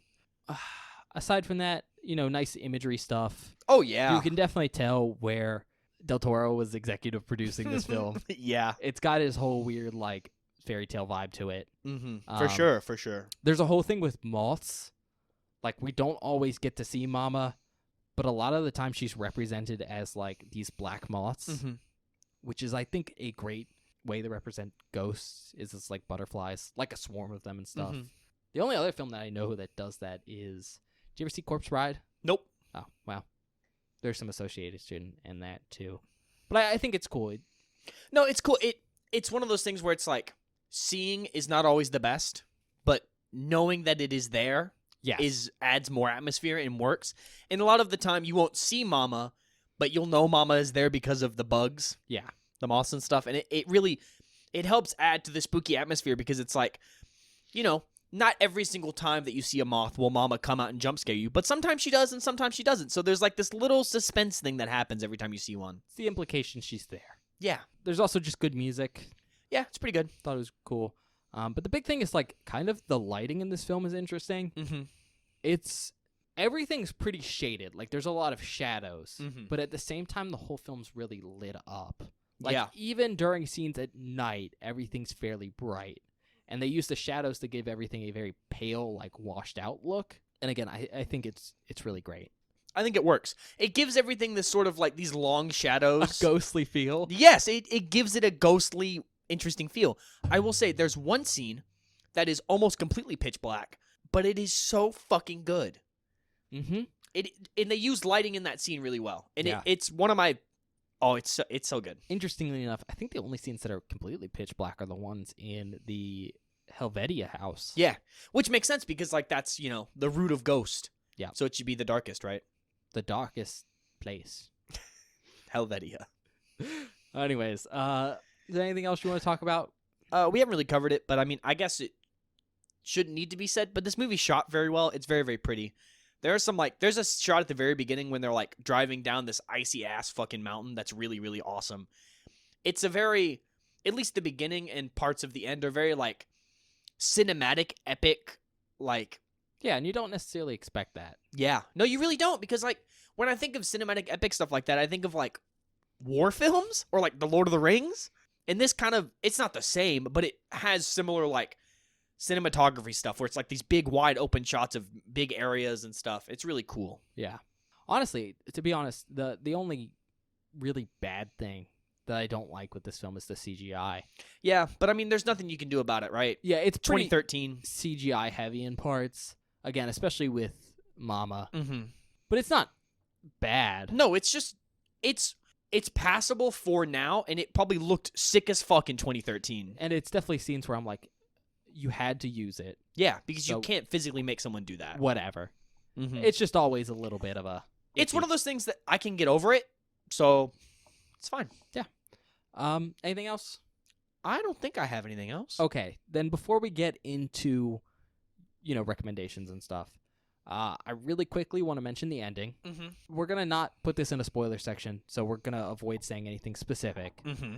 Aside from that, nice imagery stuff. Oh, yeah. You can definitely tell where Del Toro was executive producing this film. Yeah. It's got his whole weird, like, fairy tale vibe to it. Mm-hmm. For sure. There's a whole thing with moths. Like, we don't always get to see Mama, but a lot of the time she's represented as, like, these black moths, which is, I think, a great way to represent ghosts is it's like butterflies, like a swarm of them and stuff. The only other film that I know that does that is, do you ever see Corpse Bride? Nope. Oh, wow. There's some association in that, too. But I think it's cool. No, it's cool. It's one of those things where it's like, seeing is not always the best, but knowing that it is there adds more atmosphere and works. And a lot of the time, you won't see Mama, but you'll know Mama is there because of the bugs. Yeah. The moths and stuff. And it really helps add to the spooky atmosphere because it's like, not every single time that you see a moth will Mama come out and jump scare you, but sometimes she does and sometimes she doesn't. So there's like this little suspense thing that happens every time you see one. It's the implication she's there. Yeah. There's also just good music. Yeah, it's pretty good. Thought it was cool. But the big thing is like kind of the lighting in this film is interesting. Mm-hmm. Everything's pretty shaded. Like there's a lot of shadows, but at the same time the whole film's really lit up. Like, Yeah. even during scenes at night, everything's fairly bright. And they use the shadows to give everything a very pale, like, washed out look. And again, I think it's really great. I think it works. It gives everything this sort of like these long shadows. A ghostly feel. Yes, it gives it a ghostly, interesting feel. I will say there's one scene that is almost completely pitch black, but it is so fucking good. Mm-hmm. And they use lighting in that scene really well. And Yeah. it's one of my it's so good. Interestingly enough, I think the only scenes that are completely pitch black are the ones in the Helvetica house. Yeah, which makes sense because like that's, the root of Ghost. Yeah. So it should be the darkest, right? The darkest place. Helvetica. Anyways, is there anything else you want to talk about? We haven't really covered it, but I mean, I guess it shouldn't need to be said, but this movie shot very well. It's very, very pretty. There's a shot at the very beginning when they're like driving down this icy ass fucking mountain that's really, really awesome. It's a very, at least the beginning and parts of the end are very like cinematic, epic, like. Yeah, and you don't necessarily expect that. Yeah. No, you really don't, because like when I think of cinematic epic stuff like that, I think of like war films or like The Lord of the Rings. And this kind of, it's not the same, but it has similar like cinematography stuff where it's like these big wide open shots of big areas and stuff. It's really cool. Yeah. Honestly, to be honest, the only really bad thing that I don't like with this film is the CGI. Yeah, but I mean, there's nothing you can do about it, right? Yeah, it's pretty 2013. CGI heavy in parts. Again, especially with Mama. Mm-hmm. But it's not bad. No, it's just, it's passable for now, and it probably looked sick as fuck in 2013. And it's definitely scenes where I'm like, you had to use it. Yeah, because you So- can't physically make someone do that. Whatever. Mm-hmm. It's just always a little bit of a... It's one of those things that I can get over it, so it's fine. Anything else? I don't think I have anything else. Okay, then before we get into, recommendations and stuff, I really quickly want to mention the ending. Mm-hmm. We're going to not put this in a spoiler section, so we're going to avoid saying anything specific. Mm-hmm.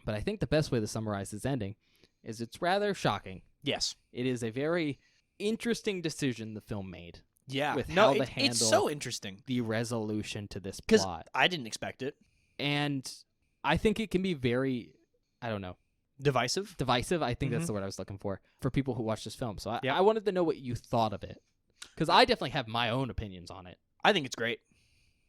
But I think the best way to summarize this ending is it's rather shocking. Yes. It is a very interesting decision the film made. Yeah. With no, how to it's handle so interesting. the resolution to this 'Cause plot. I didn't expect it. And I think it can be very, I don't know, Divisive? divisive. I think Mhm. that's the word I was looking for people who watch this film. So Yep. I wanted to know what you thought of it. Because I definitely have my own opinions on it. I think it's great.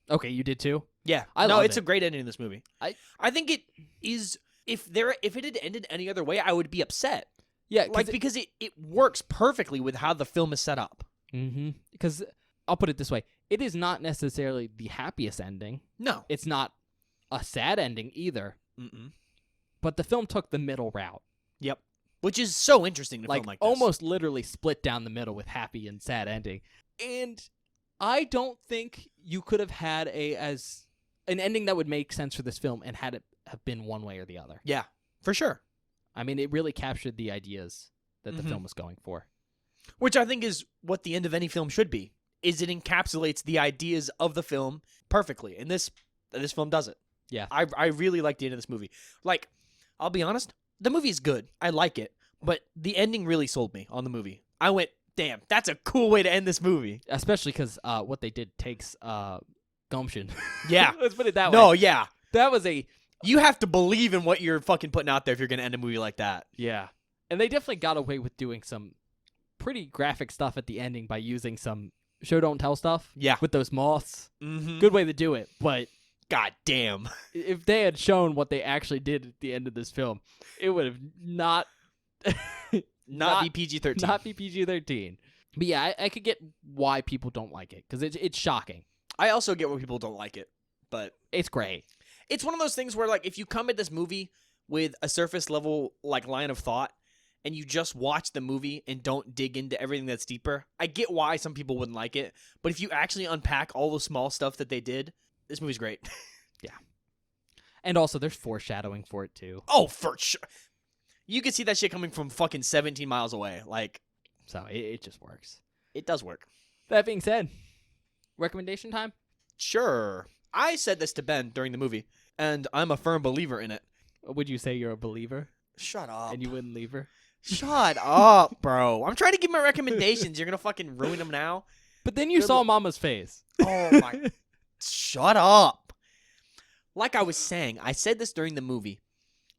Okay, you did too? Yeah. I no, love it's it. a great ending in this movie. I think it is, if it had ended any other way, I would be upset. Yeah. Because it works perfectly with how the film is set up. Because I'll put it this way. It is not necessarily the happiest ending. No. It's not a sad ending either. Mm-mm. But the film took the middle route. Yep. Which is so interesting to film like this. Almost literally split down the middle with happy and sad ending. And I don't think you could have had an ending that would make sense for this film and had it have been one way or the other. Yeah, for sure. I mean, it really captured the ideas that the Mhm. film was going for. Which I think is what the end of any film should be. Is it encapsulates the ideas of the film perfectly. And this film does it. Yeah. I really like the end of this movie. Like, I'll be honest, the movie is good. I like it. But the ending really sold me on the movie. I went, damn, that's a cool way to end this movie. Especially because what they did takes gumption. Yeah. Let's put it that way. No, yeah. That was a... You have to believe in what you're fucking putting out there if you're going to end a movie like that. Yeah. And they definitely got away with doing some pretty graphic stuff at the ending by using some show don't tell stuff. Yeah. With those moths. Mm-hmm. Good way to do it. But God damn. if they had shown what they actually did at the end of this film, it would have not Not be PG-13. Not be PG-13. But yeah, I could get why people don't like it because it's shocking. I also get why people don't like it, but It's great. it's one of those things where, like, if you come at this movie with a surface level, like, line of thought, and you just watch the movie and don't dig into everything that's deeper, I get why some people wouldn't like it. But if you actually unpack all the small stuff that they did, this movie's great. And also, there's foreshadowing for it too. Oh, for sure. You can see that shit coming from fucking 17 miles away. Like, So it just works. it does work. That being said, recommendation time? Sure. I said this to Ben during the movie, and I'm a firm believer in it. Would you say you're a believer Shut up. and you wouldn't leave her? Shut up, bro. I'm trying to give my recommendations. You're going to fucking ruin them now? But then you Good saw l- Mama's face. Oh, my. Shut up. like I was saying, I said this during the movie.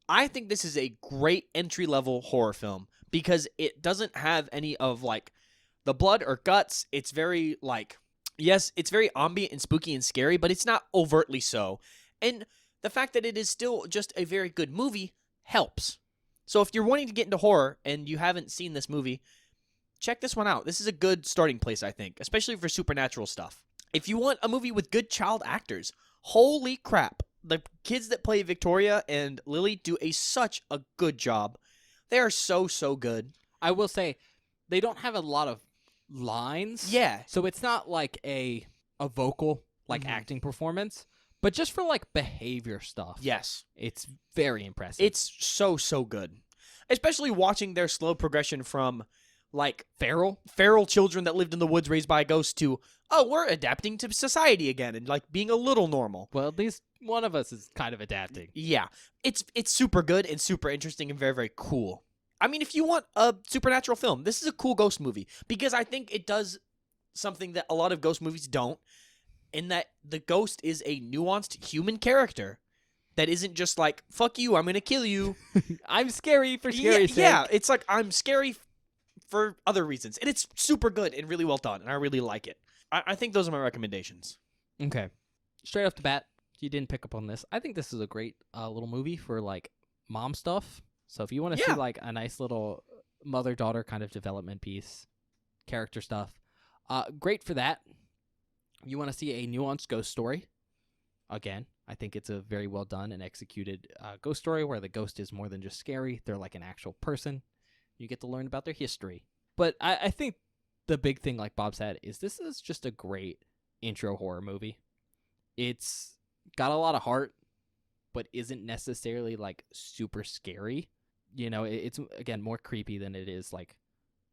I think this is a great entry-level horror film because it doesn't have any of, like, the blood or guts. It's very, like, yes, it's very ambient and spooky and scary, but it's not overtly so. And the fact that it is still just a very good movie helps. So if you're wanting to get into horror and you haven't seen this movie, check this one out. This is a good starting place, I think, especially for supernatural stuff. If you want a movie with good child actors, holy crap. The kids that play Victoria and Lily do such a good job. They are so good. I will say, they don't have a lot of lines. Yeah. So it's not like a vocal, like, acting performance. But just for, like, behavior stuff. Yes. It's very impressive. It's so good. Especially watching their slow progression from, like, feral children that lived in the woods raised by a ghost to, oh, we're adapting to society again and, like, being a little normal. Well, at least one of us is kind of adapting. Yeah. It's super good and super interesting and very, very cool. I mean, if you want a supernatural film, this is a cool ghost movie because I think it does something that a lot of ghost movies don't, in that the ghost is a nuanced human character that isn't just like, fuck you, I'm going to kill you. I'm scary for scary's sake. Yeah, it's like I'm scary for other reasons. And it's super good and really well done, and I really like it. I think those are my recommendations. Okay. Straight off the bat, you didn't pick up on this. I think this is a great little movie for, like, mom stuff. So if you want to see, like, a nice little mother-daughter kind of development piece, character stuff, great for that. You want to see a nuanced ghost story? Again, I think it's a very well done and executed ghost story where the ghost is more than just scary. They're like an actual person. You get to learn about their history. But I think the big thing, like Bob said, is this is just a great intro horror movie. It's got a lot of heart, but isn't necessarily, like, super scary. You know, it's, again, more creepy than it is, like,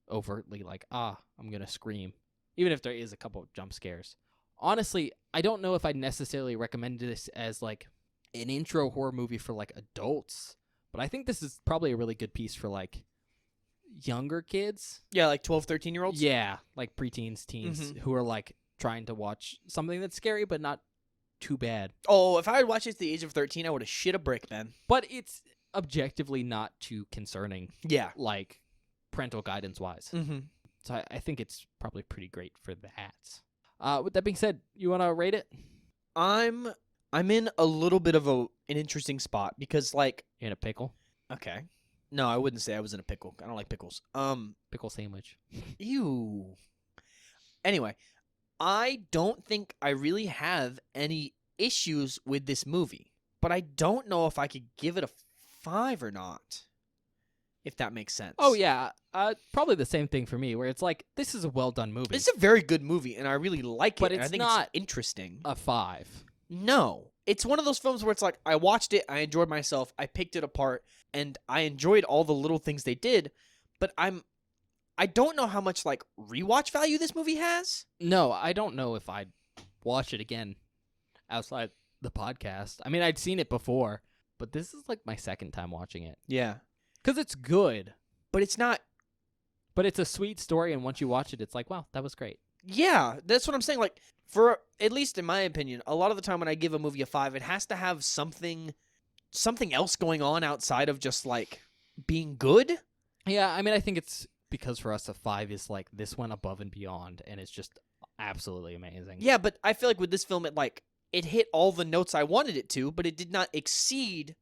overtly, like, I'm going to scream. Even if there is a couple of jump scares. Honestly, I don't know if I'd necessarily recommend this as, like, an intro horror movie for, like, adults. But I think this is probably a really good piece for, like, younger kids. Yeah, like 12, 13-year-olds? Yeah, like preteens, teens, who are, like, trying to watch something that's scary but not too bad. Oh, if I had watched it at the age of 13, I would have shit a brick, man. But it's objectively not too concerning. Yeah. Like, parental guidance-wise. Mm-hmm. So I think it's probably pretty great for that. With that being said, you want to rate it? I'm in a little bit of an interesting spot because, like... You're in a pickle? Okay. No, I wouldn't say I was in a pickle. I don't like pickles. Pickle sandwich. Ew. Anyway, I don't think I really have any issues with this movie, but I don't know if I could give it a 5 or not, if that makes sense. Oh, yeah. Probably the same thing for me, where it's like, this is a well-done movie. It's a very good movie, and I really like But it. it's I think not it's interesting. a 5. No. It's one of those films where it's like, I watched it, I enjoyed myself, I picked it apart, and I enjoyed all the little things they did, but I don't know how much, like, rewatch value this movie has. No, I don't know if I'd watch it again outside the podcast. I mean, I'd seen it before, but this is, like, my second time watching it. Yeah. Because it's good. But it's not... But it's a sweet story, and once you watch it, it's like, wow, that was great. Yeah, that's what I'm saying. Like, for, at least in my opinion, a lot of the time when I give a movie a 5, it has to have something else going on outside of just, like, being good. Yeah, I mean, I think it's because for us, a 5 is, like, this went above and beyond, and it's just absolutely amazing. Yeah, but I feel like with this film, it hit all the notes I wanted it to, but it did not exceed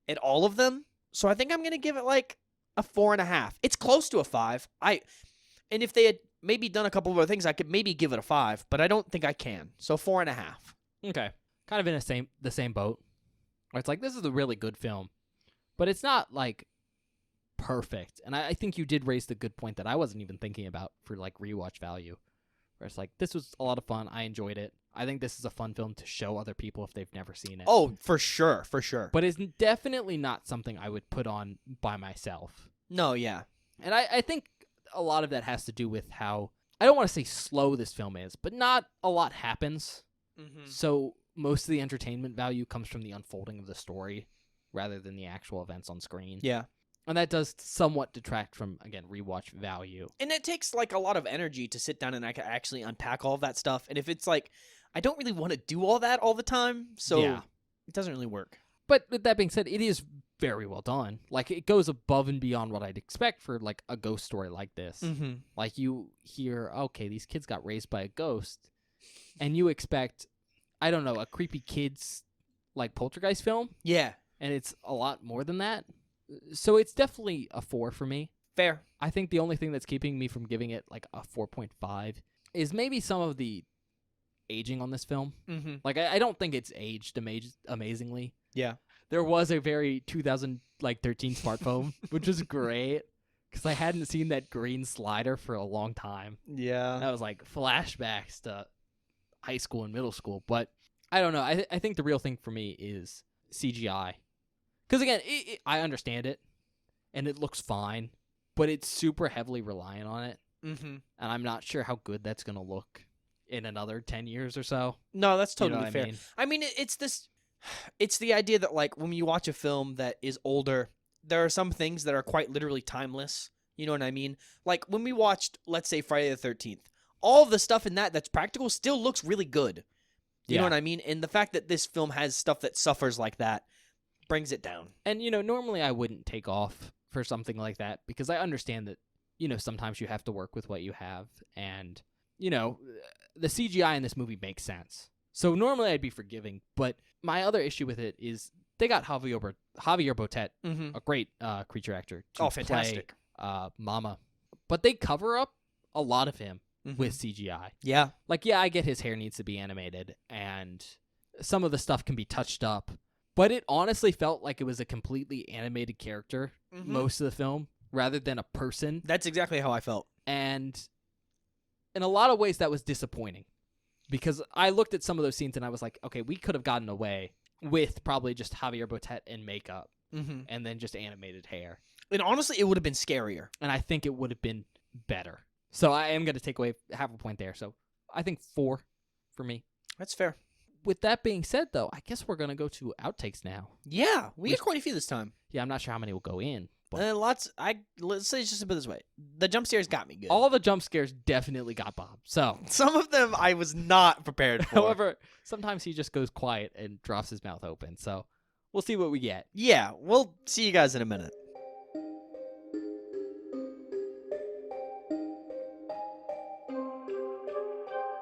at all of them. So I think I'm going to give it, like, a 4.5. It's close to a 5. And if they had maybe done a couple of other things, I could maybe give it a 5, but I don't think I can. So 4.5. Okay. Kind of in the same boat. Where it's like, this is a really good film. But it's not, like, perfect. And I think you did raise the good point that I wasn't even thinking about for, like, rewatch value. Where it's like, this was a lot of fun. I enjoyed it. I think this is a fun film to show other people if they've never seen it. Oh, for sure, for sure. But it's definitely not something I would put on by myself. No, yeah. And I think a lot of that has to do with how, I don't want to say slow this film is, but not a lot happens. Mm-hmm. So most of the entertainment value comes from the unfolding of the story rather than the actual events on screen. Yeah. And that does somewhat detract from, again, rewatch value. And it takes, like, a lot of energy to sit down and actually unpack all of that stuff. And if it's like, I don't really want to do all that all the time, so Yeah. It doesn't really work. But with that being said, it is very well done. Like, it goes above and beyond what I'd expect for, like, a ghost story like this. Mm-hmm. Like, you hear, okay, these kids got raised by a ghost, and you expect, I don't know, a creepy kids, like, poltergeist film, Yeah. and it's a lot more than that. So it's definitely a 4 for me. Fair. I think the only thing that's keeping me from giving it, like, a 4.5 is maybe some of the aging on this film. Mm-hmm. Like, I don't think it's aged amazingly. Yeah. There was a very 2013 smartphone, which was great, because I hadn't seen that green slider for a long time. Yeah. That was like flashbacks to high school and middle school. But I don't know. I think the real thing for me is CGI. Because again, I understand it, and it looks fine, but it's super heavily reliant on it. Mm-hmm. And I'm not sure how good that's going to look in another 10 years or so. No, that's You know totally what fair. I mean? I mean, it's the idea that, like, when you watch a film that is older, there are some things that are quite literally timeless. You know what I mean? Like, when we watched, let's say, Friday the 13th, all of the stuff in that's practical still looks really good. You know what I mean? And the fact that this film has stuff that suffers like that brings it down. And, normally I wouldn't take off for something like that, because I understand that, sometimes you have to work with what you have. And, the CGI in this movie makes sense. So normally I'd be forgiving, but my other issue with it is they got Javier Botet, Mm-hmm. a great creature actor, to Oh, fantastic. play Mama. But they cover up a lot of him Mm-hmm. with CGI. Yeah. Like, yeah, I get his hair needs to be animated, and some of the stuff can be touched up, but it honestly felt like it was a completely animated character Mhm. most of the film, rather than a person. That's exactly how I felt. And in a lot of ways, that was disappointing, because I looked at some of those scenes and I was like, okay, we could have gotten away with probably just Javier Botet and makeup, Mm-hmm. and then just animated hair. And honestly, it would have been scarier. And I think it would have been better. So I am going to take away half a point there. So I think 4 for me. That's fair. With that being said, though, I guess we're going to go to outtakes now. Yeah, we got quite a few this time. Yeah, I'm not sure how many will go in. But Let's say it's just a bit this way. The jump scares got me good. all the jump scares definitely got Bob. So, Some of them I was not prepared for. however, sometimes he just goes quiet and drops his mouth open. So we'll see what we get. yeah, we'll see you guys in a minute.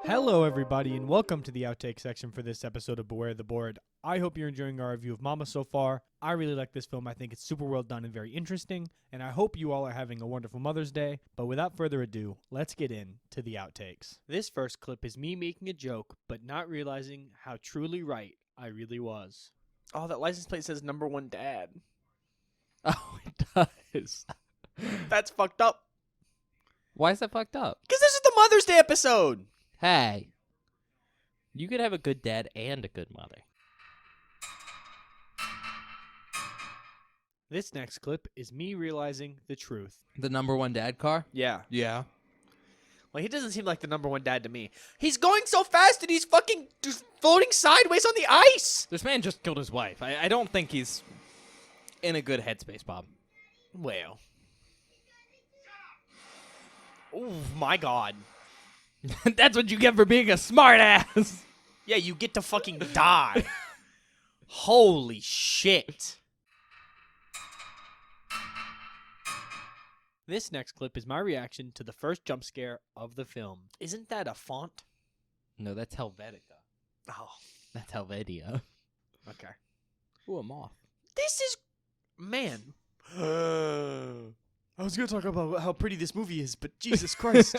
Hello, everybody, and welcome to the outtake section for this episode of Beware the Board. I hope you're enjoying our review of Mama so far. I really like this film. I think it's super well done and very interesting, and I hope you all are having a wonderful Mother's Day. But without further ado, let's get into the outtakes. This first clip is me making a joke, but not realizing how truly right I really was. Oh, that license plate says #1 dad. Oh, it does. That's fucked up. Why is that fucked up? Because this is the Mother's Day episode. Hey, you could have a good dad and a good mother. This next clip is me realizing the truth. The #1 dad car? Yeah. Yeah. Well, he doesn't seem like the #1 dad to me. He's going so fast and he's fucking just floating sideways on the ice. This man just killed his wife. I don't think he's in a good headspace, Bob. Well. Oh, my God. That's what you get for being a smartass. Yeah, you get to fucking die. Holy shit. This next clip is my reaction to the first jump scare of the film. Isn't that a font? No, that's Helvetica. Oh, That's Helvetia. okay. Ooh, a moth. This is... Man. I was going to talk about how pretty this movie is, but Jesus Christ.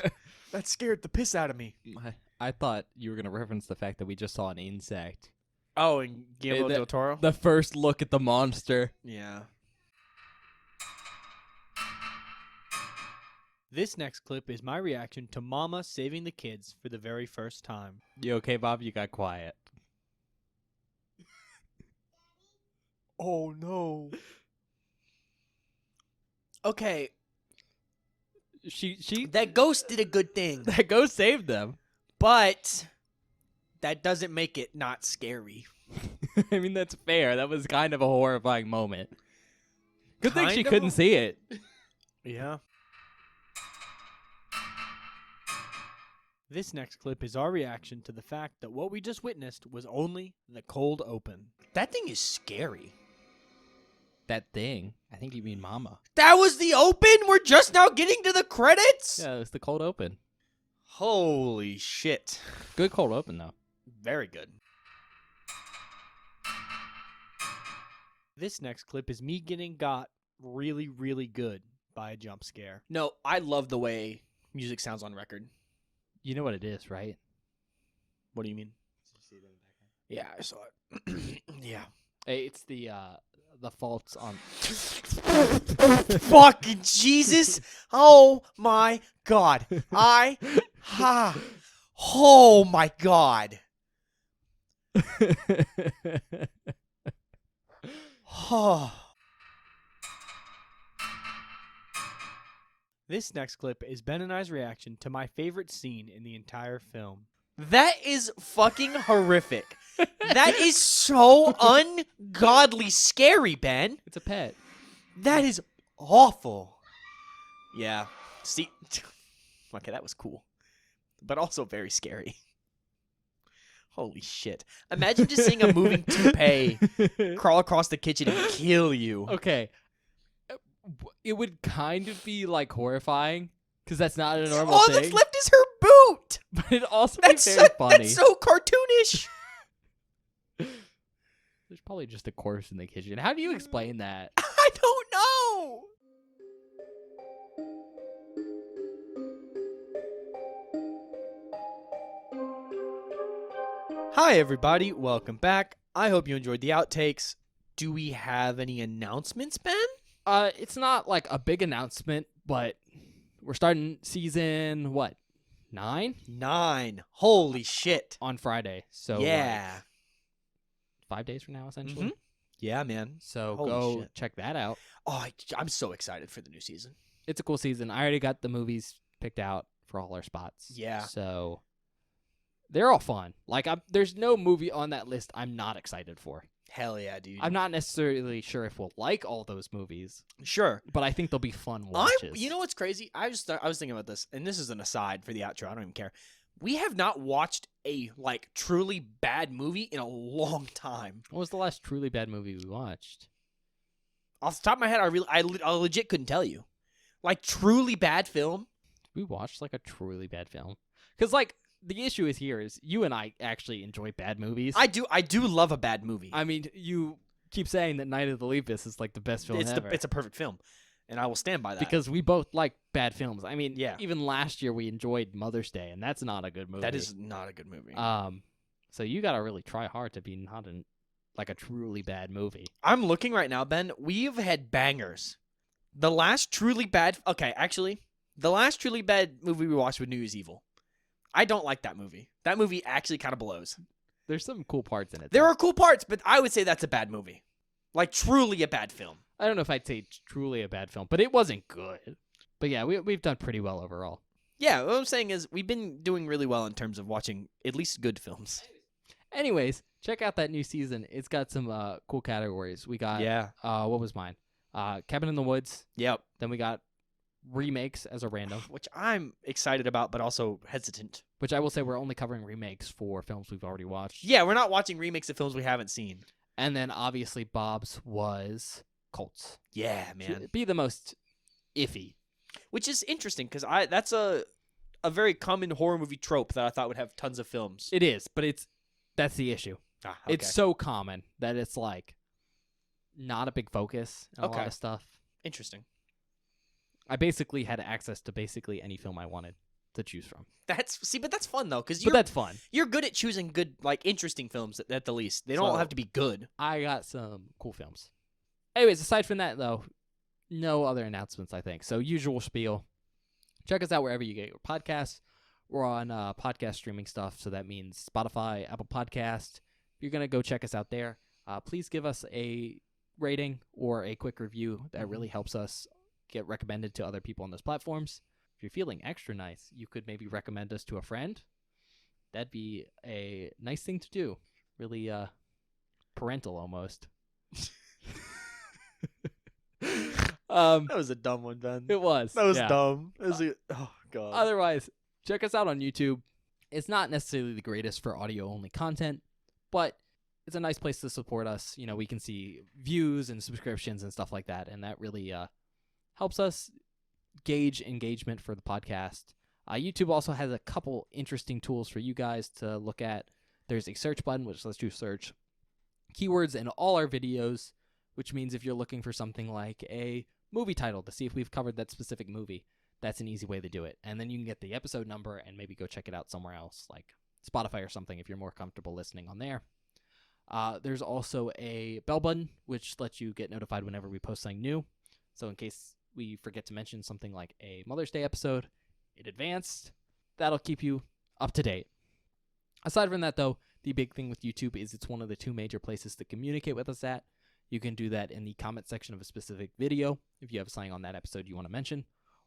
That scared the piss out of me. I thought you were going to reference the fact that we just saw an insect. Oh, and Guillermo del Toro? The first look at the monster. Yeah. This next clip is my reaction to Mama saving the kids for the very first time. You okay, Bob? You got quiet. Oh, no. Okay, She that ghost did a good thing, that ghost saved them. but that doesn't make it not scary. I mean, that's fair. That was kind of a horrifying moment. Good thing she Kind of couldn't a- see it. Yeah. This next clip is our reaction to the fact that what we just witnessed was only the cold open. That thing is scary. That thing. I think you mean Mama. That was the open? We're just now getting to the credits? Yeah, it was the cold open. Holy shit. Good cold open, though. Very good. This next clip is me getting got really, really good by a jump scare. No, I love the way music sounds on record. You know what it is, right? What do you mean? Yeah, I saw it. Yeah. Hey, it's the faults on... Fucking Jesus. Oh my God. Oh my God. Oh. This next clip is Ben and I's reaction to my favorite scene in the entire film. That is fucking horrific. That is so ungodly scary, Ben. It's a pet. That is awful. Yeah. See, okay, that was cool, but also very scary. Holy shit. Imagine just seeing a moving toupee crawl across the kitchen and kill you. Okay. It would kind of be, like, horrifying, because that's not a normal All thing. that's left is her boot. But it also That's be very funny. That's so cartoonish. There's probably just a corpse in the kitchen. How do you explain that? I don't know. Hi, everybody. Welcome back. I hope you enjoyed the outtakes. Do we have any announcements, Ben? It's not, like, a big announcement, but we're starting season, 9? 9. Holy shit. On Friday. So, Yeah. like, 5 days from now, essentially. Mhm. Yeah, man. So Holy go shit. check that out. Oh, I'm so excited for the new season. It's a cool season. I already got the movies picked out for all our spots. Yeah. So they're all fun. Like, there's no movie on that list I'm not excited for. Hell yeah, dude. I'm not necessarily sure if we'll like all those movies, Sure. but I think they'll be fun watches. You know what's crazy? I was thinking about this, and this is an aside for the outro. I don't even care. We have not watched a truly bad movie in a long time. What was the last truly bad movie we watched? Off the top of my head, I legit couldn't tell you. Like, truly bad film. We watched like a truly bad film. Because, like, the issue is you and I actually enjoy bad movies. I do love a bad movie. I mean, you keep saying that Night of the Lepus is like the best film ever. It's a perfect film, and I will stand by that. Because we both like bad films. I mean, Yeah. even last year we enjoyed Mother's Day, and that's not a good movie. that is not a good movie. So you gotta really try hard to be not like a truly bad movie. I'm looking right now, Ben. We've had bangers. The last truly bad movie we watched was New Year's Evil. I don't like that movie. That movie actually kind of blows. There's some cool parts in it. There though. are cool parts, but I would say that's a bad movie. Like, truly a bad film. I don't know if I'd say truly a bad film, but it wasn't good. But yeah, we've done pretty well overall. Yeah, what I'm saying is we've been doing really well in terms of watching at least good films. Anyways, check out that new season. It's got some cool categories. We got what was mine? Cabin in the Woods. Yep. Then we got remakes as a random, Which I'm excited about, but also hesitant. which I will say we're only covering remakes for films we've already watched. Yeah, we're not watching remakes of films we haven't seen. And then obviously Bob's was Colts. Yeah, man. Should be the most iffy. Which is interesting because that's a very common horror movie trope that I thought would have tons of films. It is, but that's the issue. Okay. It's so common that it's like not a big focus in a lot Okay. of stuff. interesting. I basically had access to basically any film I wanted to choose from. But that's fun though because But that's fun. you're good at choosing good, like, interesting films at the least. They don't all So- have to be good. I got some cool films. Anyways, aside from that though, no other announcements, I think. So usual spiel. Check us out wherever you get your podcasts. We're on podcast streaming stuff, so that means Spotify, Apple Podcast. If you're going to go check us out there, please give us a rating or a quick review. That really helps us get recommended to other people on those platforms. If you're feeling extra nice, you could maybe recommend us to a friend. That'd be a nice thing to do. Really parental almost. That was a dumb one, Ben. It was. That was yeah. dumb. Oh god. Otherwise, check us out on YouTube. It's not necessarily the greatest for audio-only content, but it's a nice place to support us. You know, we can see views and subscriptions and stuff like that, and that really helps us gauge engagement for the podcast. YouTube also has a couple interesting tools for you guys to look at. There's a search button, which lets you search keywords in all our videos, which means if you're looking for something like a movie title to see if we've covered that specific movie, that's an easy way to do it. And then you can get the episode number and maybe go check it out somewhere else, like Spotify or something, if you're more comfortable listening on there. There's also a bell button, which lets you get notified whenever we post something new. So in case we forget to mention something like a Mother's Day episode in advance, that'll keep you up to date. Aside from that, though, the big thing with YouTube is it's one of the two major places to communicate with us at. You can do that in the comment section of a specific video if you have something on that episode you want to mention,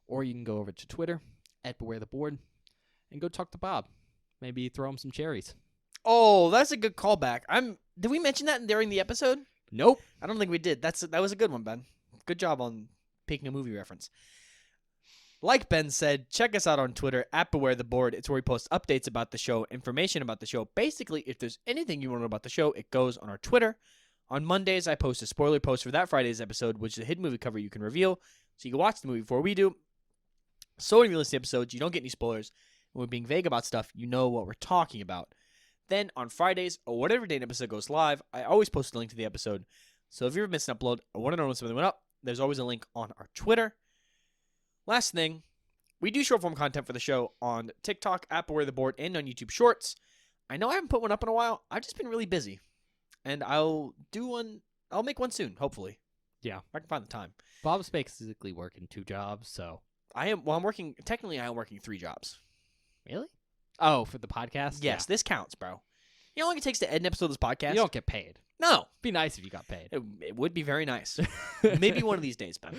or you can go over to Twitter at Beware the Board and go talk to Bob. Maybe throw him some cherries. Oh, that's a good callback. Did we mention that during the episode? Nope. I don't think we did. That was a good one, Ben. Good job on picking a movie reference. Like Ben said, check us out on Twitter at Beware the Board. It's where we post updates about the show, information about the show. Basically, if there's anything you want to know about the show, it goes on our Twitter. On Mondays, I post a spoiler post for that Friday's episode, which is a hidden movie cover you can reveal, so you can watch the movie before we do. So when you listen to episodes, you don't get any spoilers. When we're being vague about stuff, you know what we're talking about. Then on Fridays, or whatever day an episode goes live, I always post a link to the episode. So if you ever missed an upload or want to know when something went up, there's always a link on our Twitter. Last thing, we do short form content for the show on TikTok, at Beware the Board, and on YouTube Shorts. I know I haven't put one up in a while. I've just been really busy. And I'll make one soon, hopefully. Yeah. If I can find the time. Bob's basically working 2 jobs, so. I'm working 3 jobs. Really? Oh, for the podcast? Yes, this counts, bro. You know how long it takes to edit an episode of this podcast? You don't get paid. No. Be nice if you got paid. It would be very nice. Maybe one of these days, Ben.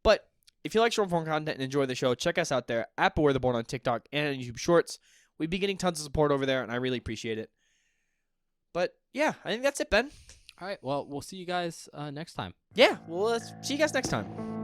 But if you like short form content and enjoy the show, check us out there at Beware the Board on TikTok and on YouTube Shorts. We've been getting tons of support over there, and I really appreciate it. But yeah, I think that's it, Ben. All right. Well, we'll see you guys next time. Yeah, well, let's see you guys next time.